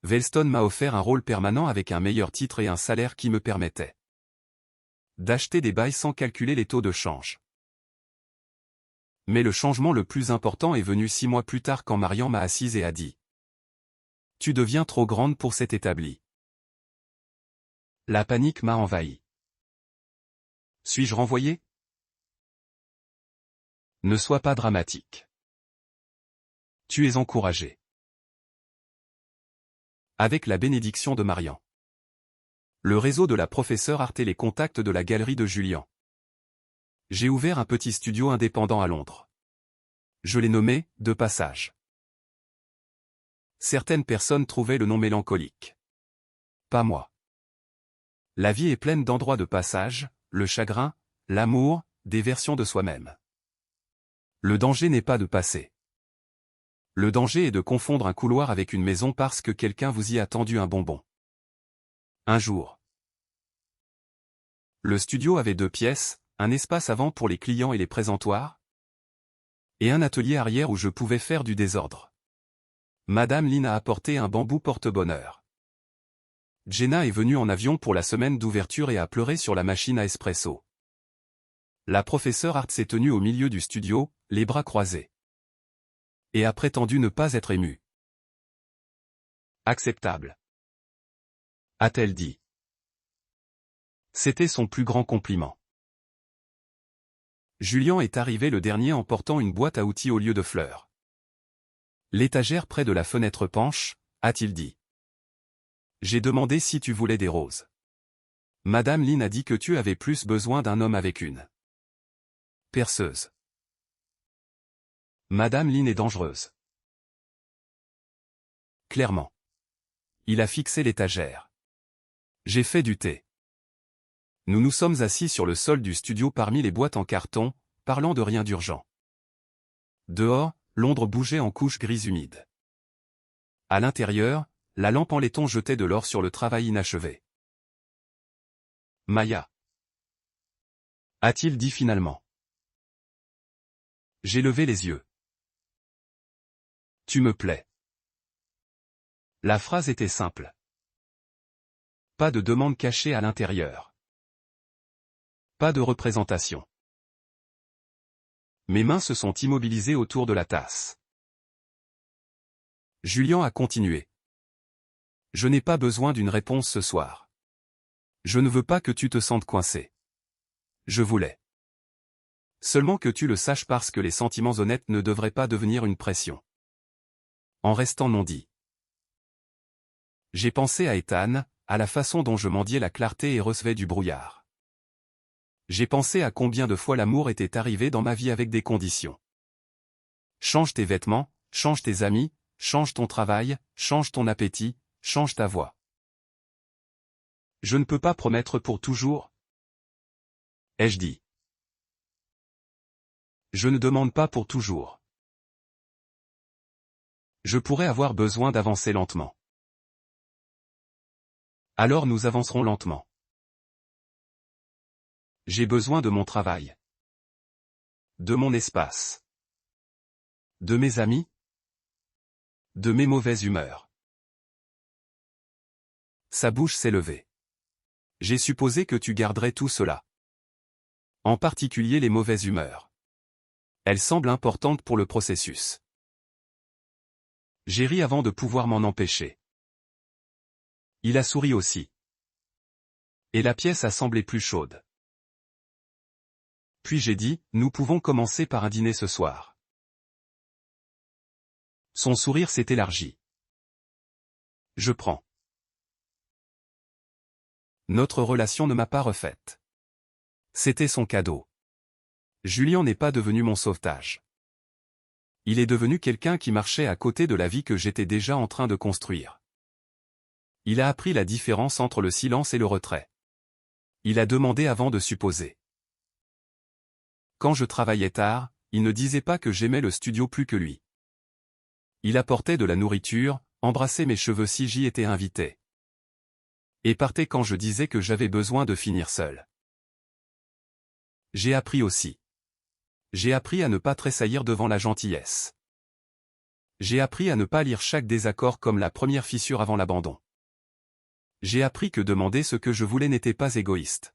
Wellstone m'a offert un rôle permanent avec un meilleur titre et un salaire qui me permettait d'acheter des bails sans calculer les taux de change. Mais le changement le plus important est venu 6 mois plus tard quand Marian m'a assise et a dit « Tu deviens trop grande pour cet établi. » La panique m'a envahi. Suis-je renvoyé? Ne sois pas dramatique. Tu es encouragé. Avec la bénédiction de Marian. Le réseau de la professeure Arte et les contacts de la galerie de Julien. J'ai ouvert un petit studio indépendant à Londres. Je l'ai nommé « De Passage ». Certaines personnes trouvaient le nom mélancolique. Pas moi. La vie est pleine d'endroits de passage, le chagrin, l'amour, des versions de soi-même. Le danger n'est pas de passer. Le danger est de confondre un couloir avec une maison parce que quelqu'un vous y a tendu un bonbon. Un jour. Le studio avait 2 pièces, un espace avant pour les clients et les présentoirs, et un atelier arrière où je pouvais faire du désordre. Madame Lin a apporté un bambou porte-bonheur. Jenna est venue en avion pour la semaine d'ouverture et a pleuré sur la machine à espresso. La professeure Art s'est tenue au milieu du studio, les bras croisés, et a prétendu ne pas être émue. Acceptable, a-t-elle dit. C'était son plus grand compliment. Julien est arrivé le dernier en portant une boîte à outils au lieu de fleurs. L'étagère près de la fenêtre penche, a-t-il dit. J'ai demandé si tu voulais des roses. Madame Lin a dit que tu avais plus besoin d'un homme avec une perceuse. Madame Lin est dangereuse. Clairement. Il a fixé l'étagère. J'ai fait du thé. Nous nous sommes assis sur le sol du studio parmi les boîtes en carton, parlant de rien d'urgent. Dehors, Londres bougeait en couches grises humides. À l'intérieur, la lampe en laiton jetait de l'or sur le travail inachevé. Maya, a-t-il dit finalement. J'ai levé les yeux. Tu me plais. La phrase était simple. Pas de demande cachée à l'intérieur. Pas de représentation. Mes mains se sont immobilisées autour de la tasse. Julien a continué. Je n'ai pas besoin d'une réponse ce soir. Je ne veux pas que tu te sentes coincé. Je voulais seulement que tu le saches parce que les sentiments honnêtes ne devraient pas devenir une pression. En restant non dit. J'ai pensé à Ethan, à la façon dont je mendiais la clarté et recevais du brouillard. J'ai pensé à combien de fois l'amour était arrivé dans ma vie avec des conditions. Change tes vêtements, change tes amis, change ton travail, change ton appétit, change ta voix. Je ne peux pas promettre pour toujours, ai-je dit. Je ne demande pas pour toujours. Je pourrais avoir besoin d'avancer lentement. Alors nous avancerons lentement. J'ai besoin de mon travail. De mon espace. De mes amis. De mes mauvaises humeurs. Sa bouche s'est levée. J'ai supposé que tu garderais tout cela. En particulier les mauvaises humeurs. Elles semblent importantes pour le processus. J'ai ri avant de pouvoir m'en empêcher. Il a souri aussi. Et la pièce a semblé plus chaude. Puis j'ai dit, nous pouvons commencer par un dîner ce soir. Son sourire s'est élargi. Je prends. Notre relation ne m'a pas refaite. C'était son cadeau. Julien n'est pas devenu mon sauvetage. Il est devenu quelqu'un qui marchait à côté de la vie que j'étais déjà en train de construire. Il a appris la différence entre le silence et le retrait. Il a demandé avant de supposer. Quand je travaillais tard, il ne disait pas que j'aimais le studio plus que lui. Il apportait de la nourriture, embrassait mes cheveux si j'y étais invité. Et partait quand je disais que j'avais besoin de finir seul. J'ai appris aussi. J'ai appris à ne pas tressaillir devant la gentillesse. J'ai appris à ne pas lire chaque désaccord comme la première fissure avant l'abandon. J'ai appris que demander ce que je voulais n'était pas égoïste.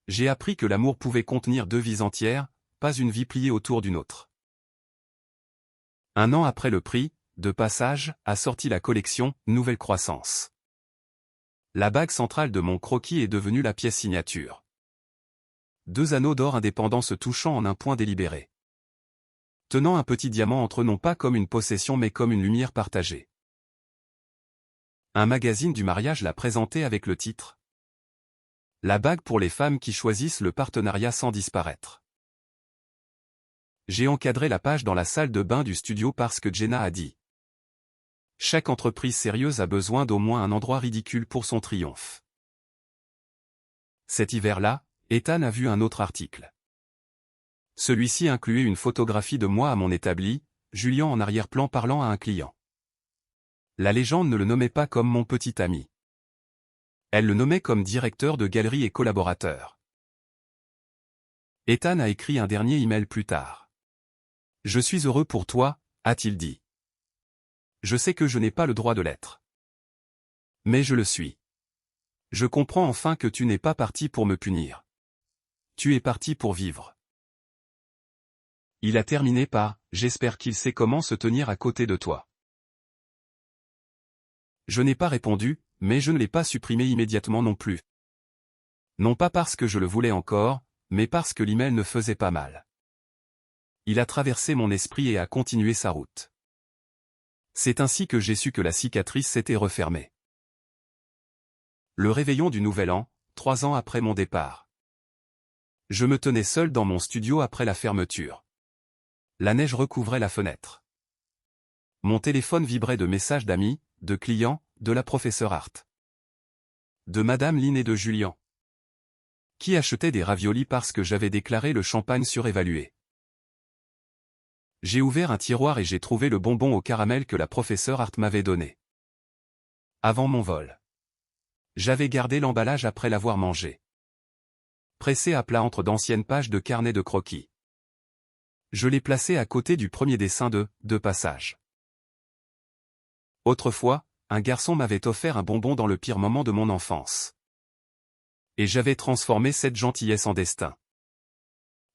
J'ai appris que l'amour pouvait contenir 2 vies entières, pas une vie pliée autour d'une autre. 1 an après le prix, de passage, a sorti la collection « Nouvelle Croissance ». La bague centrale de mon croquis est devenue la pièce signature. 2 anneaux d'or indépendants se touchant en un point délibéré. Tenant un petit diamant entre eux non pas comme une possession mais comme une lumière partagée. Un magazine du mariage l'a présenté avec le titre « La bague pour les femmes qui choisissent le partenariat sans disparaître ». J'ai encadré la page dans la salle de bain du studio parce que Jenna a dit. Chaque entreprise sérieuse a besoin d'au moins un endroit ridicule pour son triomphe. Cet hiver-là, Ethan a vu un autre article. Celui-ci incluait une photographie de moi à mon établi, Julien en arrière-plan parlant à un client. La légende ne le nommait pas comme mon petit ami. Elle le nommait comme directeur de galerie et collaborateur. Ethan a écrit un dernier email plus tard. « Je suis heureux pour toi, a-t-il dit. Je sais que je n'ai pas le droit de l'être. Mais je le suis. Je comprends enfin que tu n'es pas parti pour me punir. Tu es parti pour vivre. » Il a terminé par « J'espère qu'il sait comment se tenir à côté de toi. » Je n'ai pas répondu, mais je ne l'ai pas supprimé immédiatement non plus. Non pas parce que je le voulais encore, mais parce que l'email ne faisait pas mal. Il a traversé mon esprit et a continué sa route. C'est ainsi que j'ai su que la cicatrice s'était refermée. Le réveillon du Nouvel An, 3 ans après mon départ. Je me tenais seul dans mon studio après la fermeture. La neige recouvrait la fenêtre. Mon téléphone vibrait de messages d'amis, de clients, de la professeure Art, de Madame Lynn et de Julien, qui achetaient des raviolis parce que j'avais déclaré le champagne surévalué. J'ai ouvert un tiroir et j'ai trouvé le bonbon au caramel que la professeure Art m'avait donné. Avant mon vol. J'avais gardé l'emballage après l'avoir mangé. Pressé à plat entre d'anciennes pages de carnet de croquis. Je l'ai placé à côté du premier dessin de passage. Autrefois, un garçon m'avait offert un bonbon dans le pire moment de mon enfance. Et j'avais transformé cette gentillesse en destin.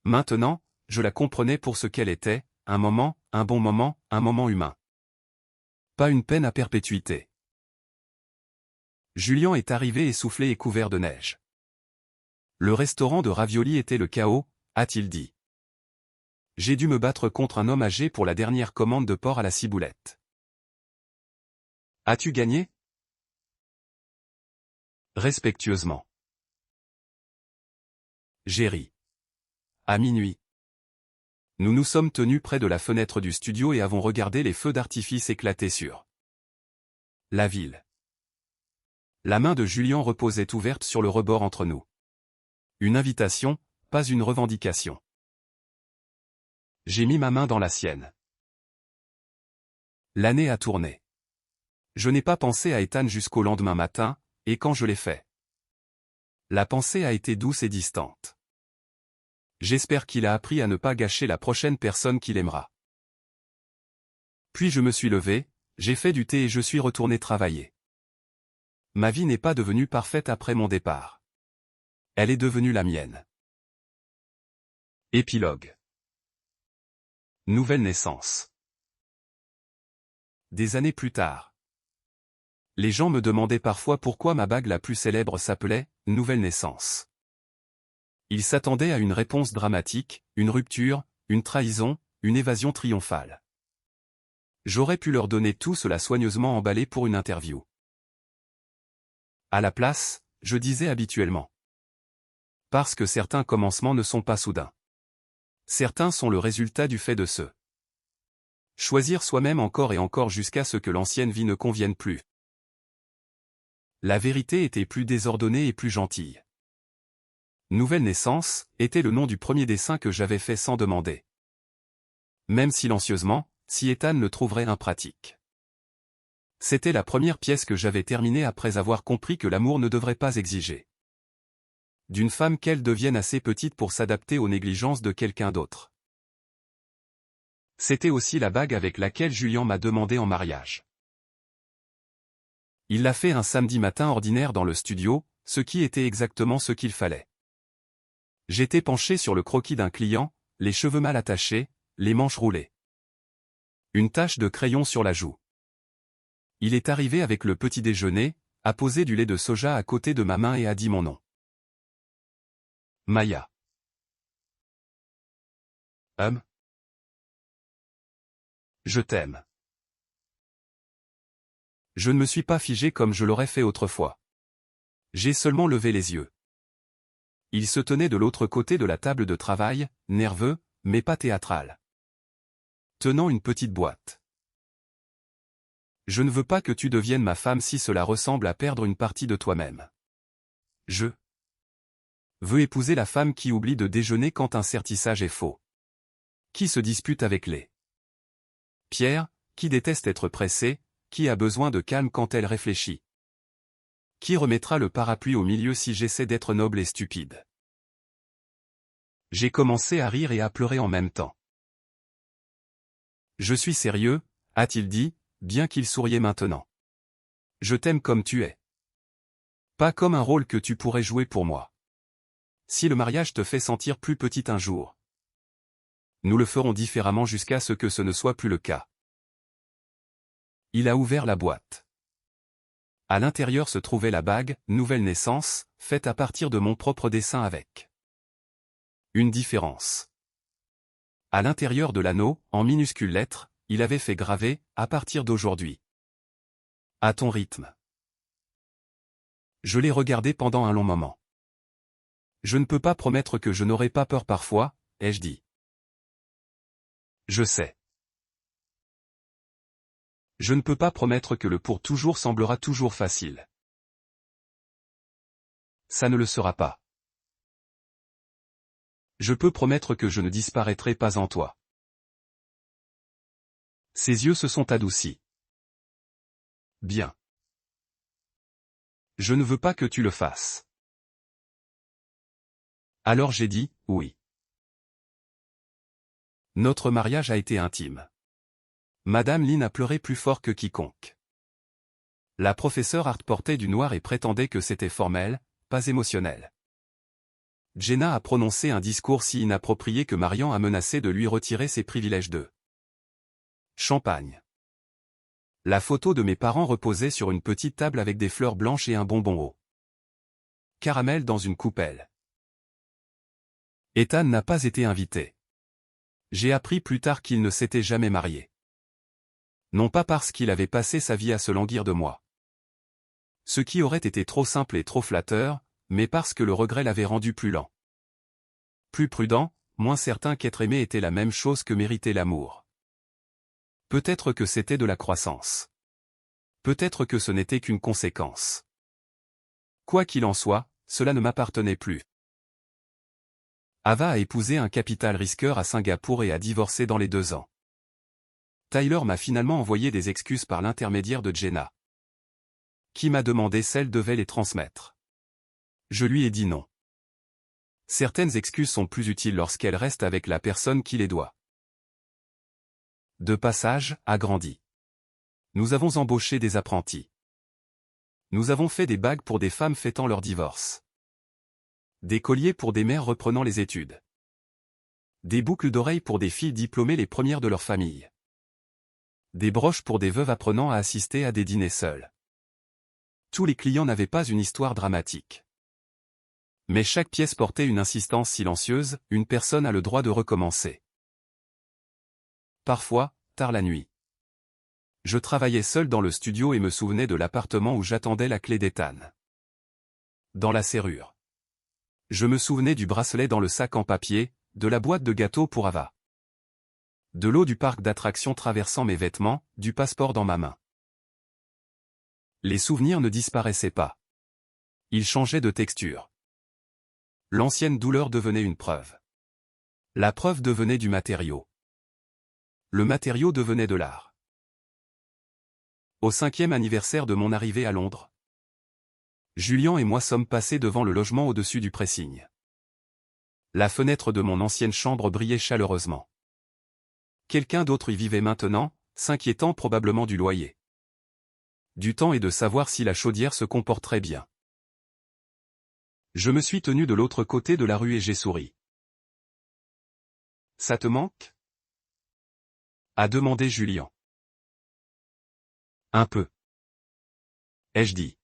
Maintenant, je la comprenais pour ce qu'elle était, un moment, un bon moment, un moment humain. Pas une peine à perpétuité. Julien est arrivé essoufflé et couvert de neige. Le restaurant de raviolis était le chaos, a-t-il dit. J'ai dû me battre contre un homme âgé pour la dernière commande de porc à la ciboulette. As-tu gagné? Respectueusement. J'ai ri. À minuit. Nous nous sommes tenus près de la fenêtre du studio et avons regardé les feux d'artifice éclater sur la ville. La main de Julien reposait ouverte sur le rebord entre nous. Une invitation, pas une revendication. J'ai mis ma main dans la sienne. L'année a tourné. Je n'ai pas pensé à Ethan jusqu'au lendemain matin, et quand je l'ai fait, la pensée a été douce et distante. J'espère qu'il a appris à ne pas gâcher la prochaine personne qu'il aimera. Puis je me suis levé, j'ai fait du thé et je suis retourné travailler. Ma vie n'est pas devenue parfaite après mon départ. Elle est devenue la mienne. Épilogue. Nouvelle naissance. Des années plus tard. Les gens me demandaient parfois pourquoi ma bague la plus célèbre s'appelait « Nouvelle naissance ». Ils s'attendaient à une réponse dramatique, une rupture, une trahison, une évasion triomphale. J'aurais pu leur donner tout cela soigneusement emballé pour une interview. À la place, je disais habituellement. Parce que certains commencements ne sont pas soudains. Certains sont le résultat du fait de se choisir soi-même encore et encore jusqu'à ce que l'ancienne vie ne convienne plus. La vérité était plus désordonnée et plus gentille. Nouvelle naissance était le nom du premier dessin que j'avais fait sans demander. Même silencieusement, si Ethan le trouverait impratique. C'était la première pièce que j'avais terminée après avoir compris que l'amour ne devrait pas exiger d'une femme qu'elle devienne assez petite pour s'adapter aux négligences de quelqu'un d'autre. C'était aussi la bague avec laquelle Julien m'a demandé en mariage. Il l'a fait un samedi matin ordinaire dans le studio, ce qui était exactement ce qu'il fallait. J'étais penché sur le croquis d'un client, les cheveux mal attachés, les manches roulées. Une tache de crayon sur la joue. Il est arrivé avec le petit déjeuner, a posé du lait de soja à côté de ma main et a dit mon nom. Maya. Je t'aime. Je ne me suis pas figé comme je l'aurais fait autrefois. J'ai seulement levé les yeux. Il se tenait de l'autre côté de la table de travail, nerveux, mais pas théâtral. Tenant une petite boîte. Je ne veux pas que tu deviennes ma femme si cela ressemble à perdre une partie de toi-même. Je veux épouser la femme qui oublie de déjeuner quand un sertissage est faux. Qui se dispute avec les Pierre, qui déteste être pressée, qui a besoin de calme quand elle réfléchit. Qui remettra le parapluie au milieu si j'essaie d'être noble et stupide? J'ai commencé à rire et à pleurer en même temps. Je suis sérieux, a-t-il dit, bien qu'il souriait maintenant. Je t'aime comme tu es. Pas comme un rôle que tu pourrais jouer pour moi. Si le mariage te fait sentir plus petite un jour, nous le ferons différemment jusqu'à ce que ce ne soit plus le cas. Il a ouvert la boîte. À l'intérieur se trouvait la bague, nouvelle naissance, faite à partir de mon propre dessin avec une différence. À l'intérieur de l'anneau, en minuscules lettres, il avait fait graver, à partir d'aujourd'hui. À ton rythme. Je l'ai regardé pendant un long moment. Je ne peux pas promettre que je n'aurai pas peur parfois, ai-je dit. Je sais. Je ne peux pas promettre que le pour toujours semblera toujours facile. Ça ne le sera pas. Je peux promettre que je ne disparaîtrai pas en toi. Ses yeux se sont adoucis. Bien. Je ne veux pas que tu le fasses. Alors j'ai dit, oui. Notre mariage a été intime. Madame Lynn a pleuré plus fort que quiconque. La professeure Hart portait du noir et prétendait que c'était formel, pas émotionnel. Jenna a prononcé un discours si inapproprié que Marian a menacé de lui retirer ses privilèges de champagne. La photo de mes parents reposait sur une petite table avec des fleurs blanches et un bonbon au caramel dans une coupelle. Ethan n'a pas été invité. J'ai appris plus tard qu'il ne s'était jamais marié. Non pas parce qu'il avait passé sa vie à se languir de moi. Ce qui aurait été trop simple et trop flatteur, mais parce que le regret l'avait rendu plus lent. Plus prudent, moins certain qu'être aimé était la même chose que mériter l'amour. Peut-être que c'était de la croissance. Peut-être que ce n'était qu'une conséquence. Quoi qu'il en soit, cela ne m'appartenait plus. Ava a épousé un capital risqueur à Singapour et a divorcé dans les 2 ans. Tyler m'a finalement envoyé des excuses par l'intermédiaire de Jenna, qui m'a demandé s'elle devait les transmettre. Je lui ai dit non. Certaines excuses sont plus utiles lorsqu'elles restent avec la personne qui les doit. De passage, agrandi. Nous avons embauché des apprentis. Nous avons fait des bagues pour des femmes fêtant leur divorce. Des colliers pour des mères reprenant les études. Des boucles d'oreilles pour des filles diplômées les premières de leur famille. Des broches pour des veuves apprenant à assister à des dîners seuls. Tous les clients n'avaient pas une histoire dramatique. Mais chaque pièce portait une insistance silencieuse, une personne a le droit de recommencer. Parfois, tard la nuit. Je travaillais seul dans le studio et me souvenais de l'appartement où j'attendais la clé d'Ethan. Dans la serrure. Je me souvenais du bracelet dans le sac en papier, de la boîte de gâteaux pour Ava. De l'eau du parc d'attractions traversant mes vêtements, du passeport dans ma main. Les souvenirs ne disparaissaient pas. Ils changeaient de texture. L'ancienne douleur devenait une preuve. La preuve devenait du matériau. Le matériau devenait de l'art. Au 5e anniversaire de mon arrivée à Londres, Julian et moi sommes passés devant le logement au-dessus du pressing. La fenêtre de mon ancienne chambre brillait chaleureusement. Quelqu'un d'autre y vivait maintenant, s'inquiétant probablement du loyer. Du temps et de savoir si la chaudière se comporterait bien. Je me suis tenu de l'autre côté de la rue et j'ai souri. « Ça te manque ?» a demandé Julian. « Un peu. » ai-je dit.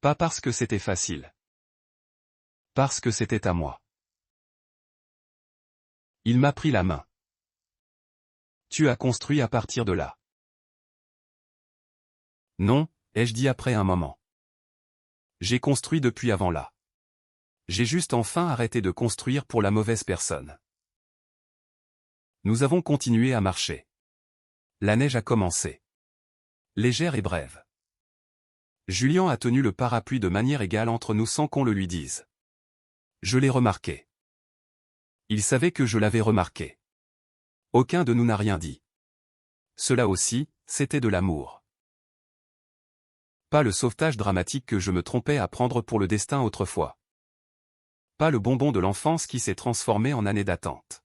Pas parce que c'était facile. Parce que c'était à moi. Il m'a pris la main. Tu as construit à partir de là. Non, ai-je dit après un moment. J'ai construit depuis avant là. J'ai juste enfin arrêté de construire pour la mauvaise personne. Nous avons continué à marcher. La neige a commencé. Légère et brève. Julian a tenu le parapluie de manière égale entre nous sans qu'on le lui dise. Je l'ai remarqué. Il savait que je l'avais remarqué. Aucun de nous n'a rien dit. Cela aussi, c'était de l'amour. Pas le sauvetage dramatique que je me trompais à prendre pour le destin autrefois. Pas le bonbon de l'enfance qui s'est transformé en année d'attente.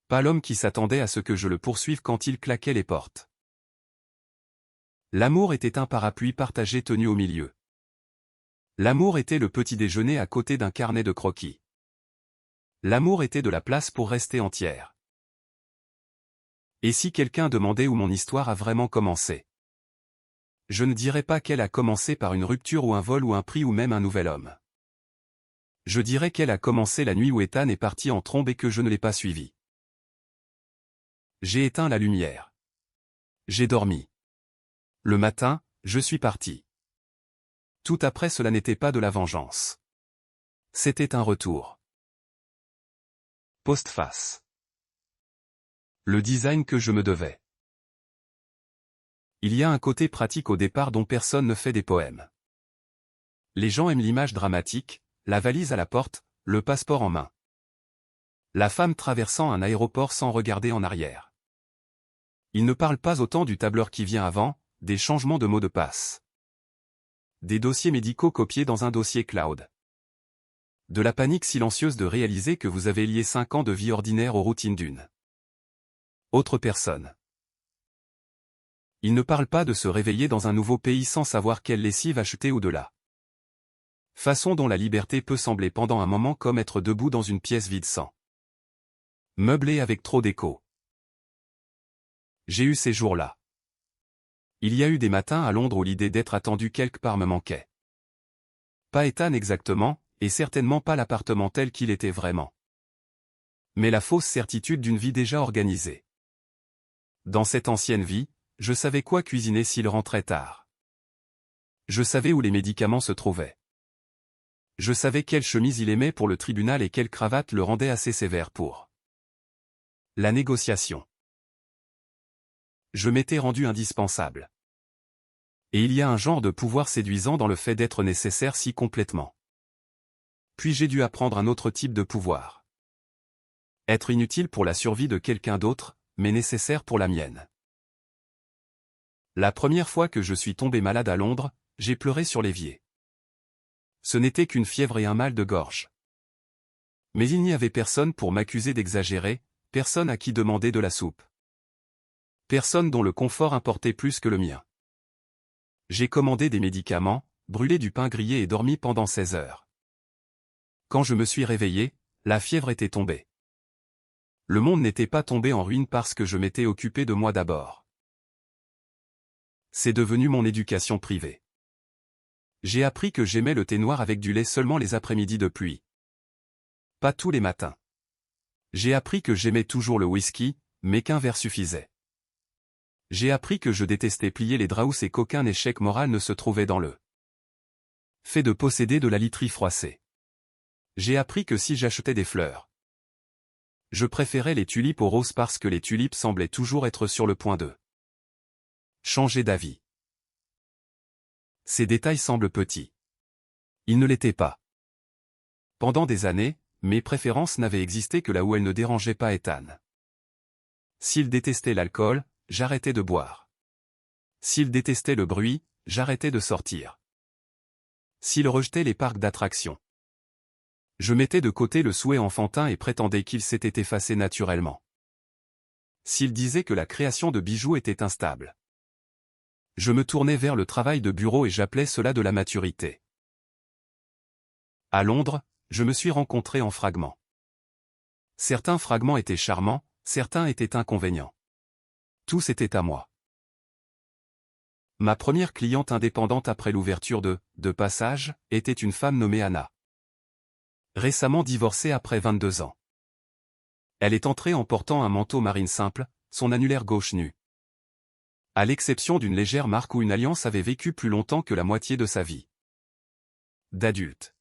Pas l'homme qui s'attendait à ce que je le poursuive quand il claquait les portes. L'amour était un parapluie partagé tenu au milieu. L'amour était le petit déjeuner à côté d'un carnet de croquis. L'amour était de la place pour rester entière. Et si quelqu'un demandait où mon histoire a vraiment commencé? Je ne dirais pas qu'elle a commencé par une rupture ou un vol ou un prix ou même un nouvel homme. Je dirais qu'elle a commencé la nuit où Ethan est parti en trombe et que je ne l'ai pas suivi. J'ai éteint la lumière. J'ai dormi. Le matin, je suis parti. Tout après cela n'était pas de la vengeance. C'était un retour. Postface. Le design que je me devais. Il y a un côté pratique au départ dont personne ne fait des poèmes. Les gens aiment l'image dramatique, la valise à la porte, le passeport en main. La femme traversant un aéroport sans regarder en arrière. Ils ne parlent pas autant du tableur qui vient avant, des changements de mots de passe. Des dossiers médicaux copiés dans un dossier cloud. De la panique silencieuse de réaliser que vous avez lié 5 ans de vie ordinaire aux routines d'une autre personne. Ils ne parlent pas de se réveiller dans un nouveau pays sans savoir quelle lessive acheter ou de la façon dont la liberté peut sembler pendant un moment comme être debout dans une pièce vide sans meublé avec trop d'écho. J'ai eu ces jours-là. Il y a eu des matins à Londres où l'idée d'être attendu quelque part me manquait. Pas Ethan exactement, et certainement pas l'appartement tel qu'il était vraiment. Mais la fausse certitude d'une vie déjà organisée. Dans cette ancienne vie, je savais quoi cuisiner s'il rentrait tard. Je savais où les médicaments se trouvaient. Je savais quelle chemise il aimait pour le tribunal et quelle cravate le rendait assez sévère pour la négociation. Je m'étais rendu indispensable. Et il y a un genre de pouvoir séduisant dans le fait d'être nécessaire si complètement. Puis j'ai dû apprendre un autre type de pouvoir. Être inutile pour la survie de quelqu'un d'autre, mais nécessaire pour la mienne. La première fois que je suis tombé malade à Londres, j'ai pleuré sur l'évier. Ce n'était qu'une fièvre et un mal de gorge. Mais il n'y avait personne pour m'accuser d'exagérer, personne à qui demander de la soupe. Personne dont le confort importait plus que le mien. J'ai commandé des médicaments, brûlé du pain grillé et dormi pendant 16 heures. Quand je me suis réveillé, la fièvre était tombée. Le monde n'était pas tombé en ruine parce que je m'étais occupé de moi d'abord. C'est devenu mon éducation privée. J'ai appris que j'aimais le thé noir avec du lait seulement les après-midi de pluie. Pas tous les matins. J'ai appris que j'aimais toujours le whisky, mais qu'un verre suffisait. J'ai appris que je détestais plier les draps et qu'aucun échec moral ne se trouvait dans le fait de posséder de la literie froissée. J'ai appris que si j'achetais des fleurs, je préférais les tulipes aux roses parce que les tulipes semblaient toujours être sur le point de changer d'avis. Ces détails semblent petits. Ils ne l'étaient pas. Pendant des années, mes préférences n'avaient existé que là où elles ne dérangeaient pas Ethan. S'il détestait l'alcool, j'arrêtais de boire. S'il détestait le bruit, j'arrêtais de sortir. S'il rejetait les parcs d'attractions, je mettais de côté le souhait enfantin et prétendais qu'il s'était effacé naturellement. S'il disait que la création de bijoux était instable, je me tournais vers le travail de bureau et j'appelais cela de la maturité. À Londres, je me suis rencontré en fragments. Certains fragments étaient charmants, certains étaient inconvénients. Tous étaient à moi. Ma première cliente indépendante après l'ouverture de Passage, était une femme nommée Anna. Récemment divorcée après 22 ans. Elle est entrée en portant un manteau marine simple, son annulaire gauche nu. À l'exception d'une légère marque où une alliance avait vécu plus longtemps que la moitié de sa vie d'adulte.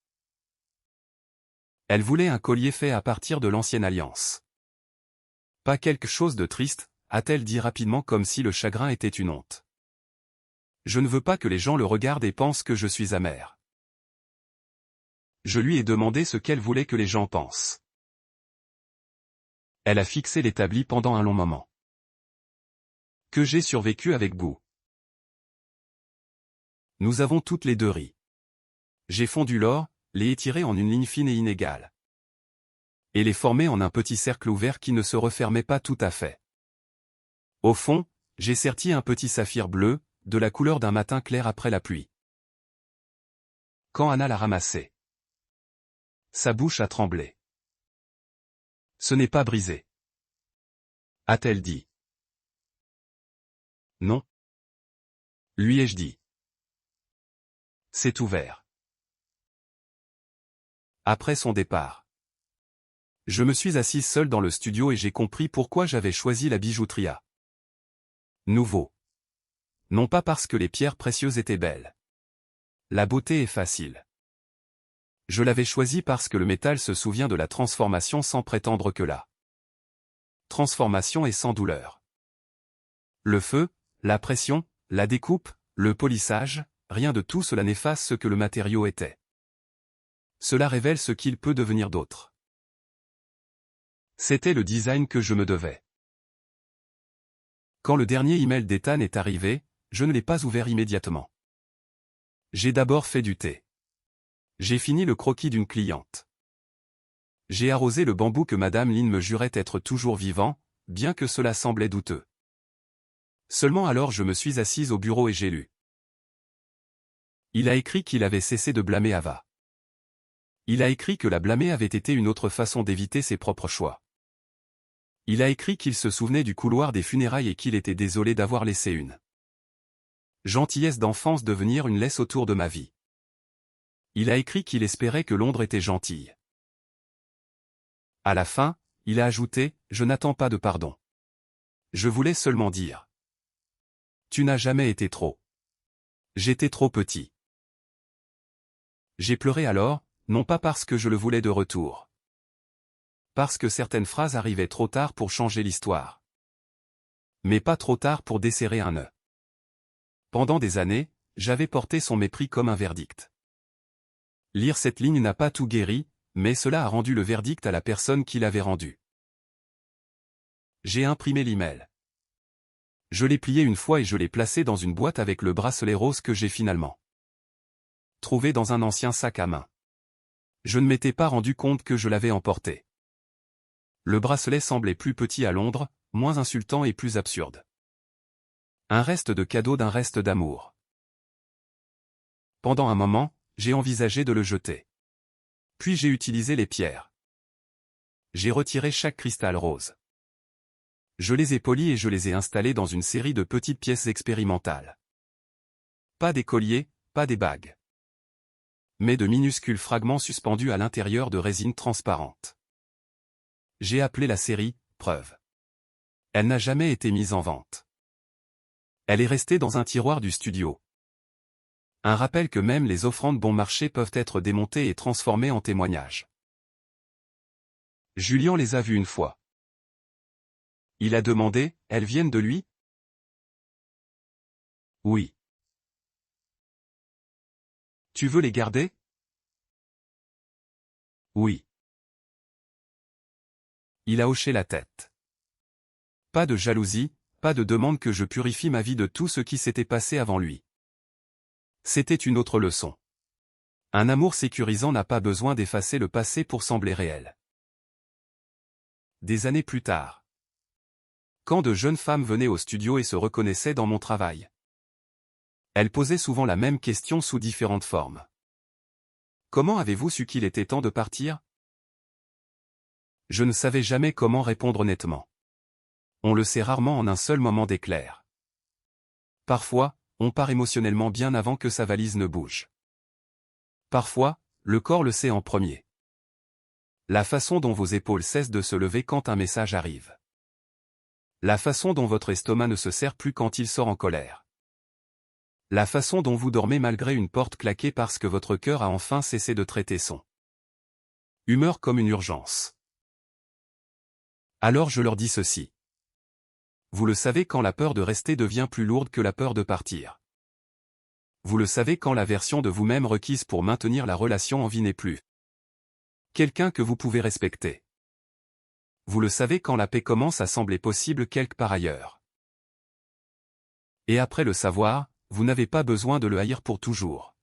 Elle voulait un collier fait à partir de l'ancienne alliance. Pas quelque chose de triste, a-t-elle dit rapidement comme si le chagrin était une honte. Je ne veux pas que les gens le regardent et pensent que je suis amère. Je lui ai demandé ce qu'elle voulait que les gens pensent. Elle a fixé l'établi pendant un long moment. Que j'ai survécu avec goût. Nous avons toutes les deux ri. J'ai fondu l'or, les étiré en une ligne fine et inégale. Et les formé en un petit cercle ouvert qui ne se refermait pas tout à fait. Au fond, j'ai serti un petit saphir bleu, de la couleur d'un matin clair après la pluie. Quand Anna l'a ramassé, sa bouche a tremblé. Ce n'est pas brisé, a-t-elle dit. Non, lui ai-je dit. C'est ouvert. Après son départ, je me suis assise seule dans le studio et j'ai compris pourquoi j'avais choisi la bijouterie à nouveau. Non pas parce que les pierres précieuses étaient belles. La beauté est facile. Je l'avais choisi parce que le métal se souvient de la transformation sans prétendre que la transformation est sans douleur. Le feu, la pression, la découpe, le polissage, rien de tout cela n'efface ce que le matériau était. Cela révèle ce qu'il peut devenir d'autre. C'était le design que je me devais. Quand le dernier email d'Ethan est arrivé, je ne l'ai pas ouvert immédiatement. J'ai d'abord fait du thé. J'ai fini le croquis d'une cliente. J'ai arrosé le bambou que Madame Lin me jurait être toujours vivant, bien que cela semblait douteux. Seulement alors je me suis assise au bureau et j'ai lu. Il a écrit qu'il avait cessé de blâmer Ava. Il a écrit que la blâmer avait été une autre façon d'éviter ses propres choix. Il a écrit qu'il se souvenait du couloir des funérailles et qu'il était désolé d'avoir laissé une gentillesse d'enfance devenir une laisse autour de ma vie. Il a écrit qu'il espérait que Londres était gentille. À la fin, il a ajouté « Je n'attends pas de pardon. Je voulais seulement dire. Tu n'as jamais été trop. J'étais trop petit. » J'ai pleuré alors, non pas parce que je le voulais de retour. Parce que certaines phrases arrivaient trop tard pour changer l'histoire. Mais pas trop tard pour desserrer un nœud. Pendant des années, j'avais porté son mépris comme un verdict. Lire cette ligne n'a pas tout guéri, mais cela a rendu le verdict à la personne qui l'avait rendu. J'ai imprimé l'email. Je l'ai plié une fois et je l'ai placé dans une boîte avec le bracelet rose que j'ai finalement trouvé dans un ancien sac à main. Je ne m'étais pas rendu compte que je l'avais emporté. Le bracelet semblait plus petit à Londres, moins insultant et plus absurde. Un reste de cadeau d'un reste d'amour. Pendant un moment, j'ai envisagé de le jeter. Puis j'ai utilisé les pierres. J'ai retiré chaque cristal rose. Je les ai polis et je les ai installés dans une série de petites pièces expérimentales. Pas des colliers, pas des bagues. Mais de minuscules fragments suspendus à l'intérieur de résine transparente. J'ai appelé la série « Preuve ». Elle n'a jamais été mise en vente. Elle est restée dans un tiroir du studio. Un rappel que même les offrandes bon marché peuvent être démontées et transformées en témoignages. Julien les a vues une fois. Il a demandé, elles viennent de lui? Oui. Tu veux les garder? Oui. Il a hoché la tête. Pas de jalousie, pas de demande que je purifie ma vie de tout ce qui s'était passé avant lui. C'était une autre leçon. Un amour sécurisant n'a pas besoin d'effacer le passé pour sembler réel. Des années plus tard. Quand de jeunes femmes venaient au studio et se reconnaissaient dans mon travail. Elles posaient souvent la même question sous différentes formes. Comment avez-vous su qu'il était temps de partir? Je ne savais jamais comment répondre honnêtement. On le sait rarement en un seul moment d'éclair. Parfois, on part émotionnellement bien avant que sa valise ne bouge. Parfois, le corps le sait en premier. La façon dont vos épaules cessent de se lever quand un message arrive. La façon dont votre estomac ne se serre plus quand il sort en colère. La façon dont vous dormez malgré une porte claquée parce que votre cœur a enfin cessé de traiter son humeur comme une urgence. Alors je leur dis ceci. Vous le savez quand la peur de rester devient plus lourde que la peur de partir. Vous le savez quand la version de vous-même requise pour maintenir la relation en vie n'est plus quelqu'un que vous pouvez respecter. Vous le savez quand la paix commence à sembler possible quelque part ailleurs. Et après le savoir, Vous n'avez pas besoin de le haïr pour toujours.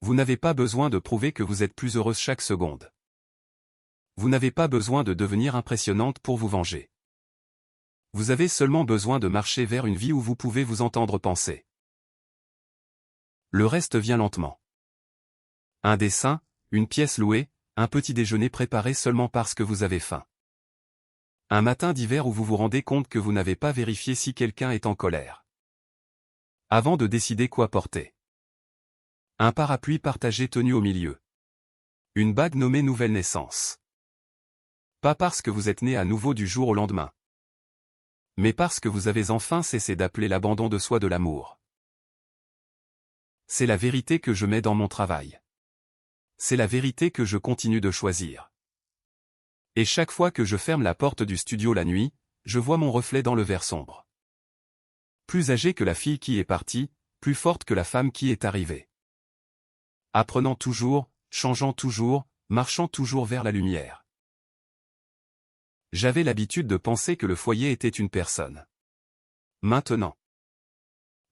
Vous n'avez pas besoin de prouver que vous êtes plus heureuse chaque seconde. Vous n'avez pas besoin de devenir impressionnante pour vous venger. Vous avez seulement besoin de marcher vers une vie où vous pouvez vous entendre penser. Le reste vient lentement. Un dessin, une pièce louée, un petit déjeuner préparé seulement parce que vous avez faim. Un matin d'hiver où vous vous rendez compte que vous n'avez pas vérifié si quelqu'un est en colère. Avant de décider quoi porter. Un parapluie partagé tenu au milieu. Une bague nommée nouvelle naissance. Pas parce que vous êtes né à nouveau du jour au lendemain. Mais parce que vous avez enfin cessé d'appeler l'abandon de soi de l'amour. C'est la vérité que je mets dans mon travail. C'est la vérité que je continue de choisir. Et chaque fois que je ferme la porte du studio la nuit, je vois mon reflet dans le verre sombre. Plus âgée que la fille qui est partie, plus forte que la femme qui est arrivée. Apprenant toujours, changeant toujours, marchant toujours vers la lumière. J'avais l'habitude de penser que le foyer était une personne. Maintenant,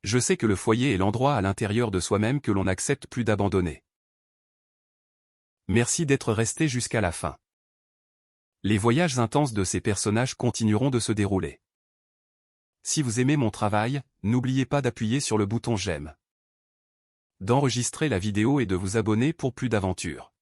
je sais que le foyer est l'endroit à l'intérieur de soi-même que l'on n'accepte plus d'abandonner. Merci d'être resté jusqu'à la fin. Les voyages intenses de ces personnages continueront de se dérouler. Si vous aimez mon travail, n'oubliez pas d'appuyer sur le bouton j'aime, d'enregistrer la vidéo et de vous abonner pour plus d'aventures.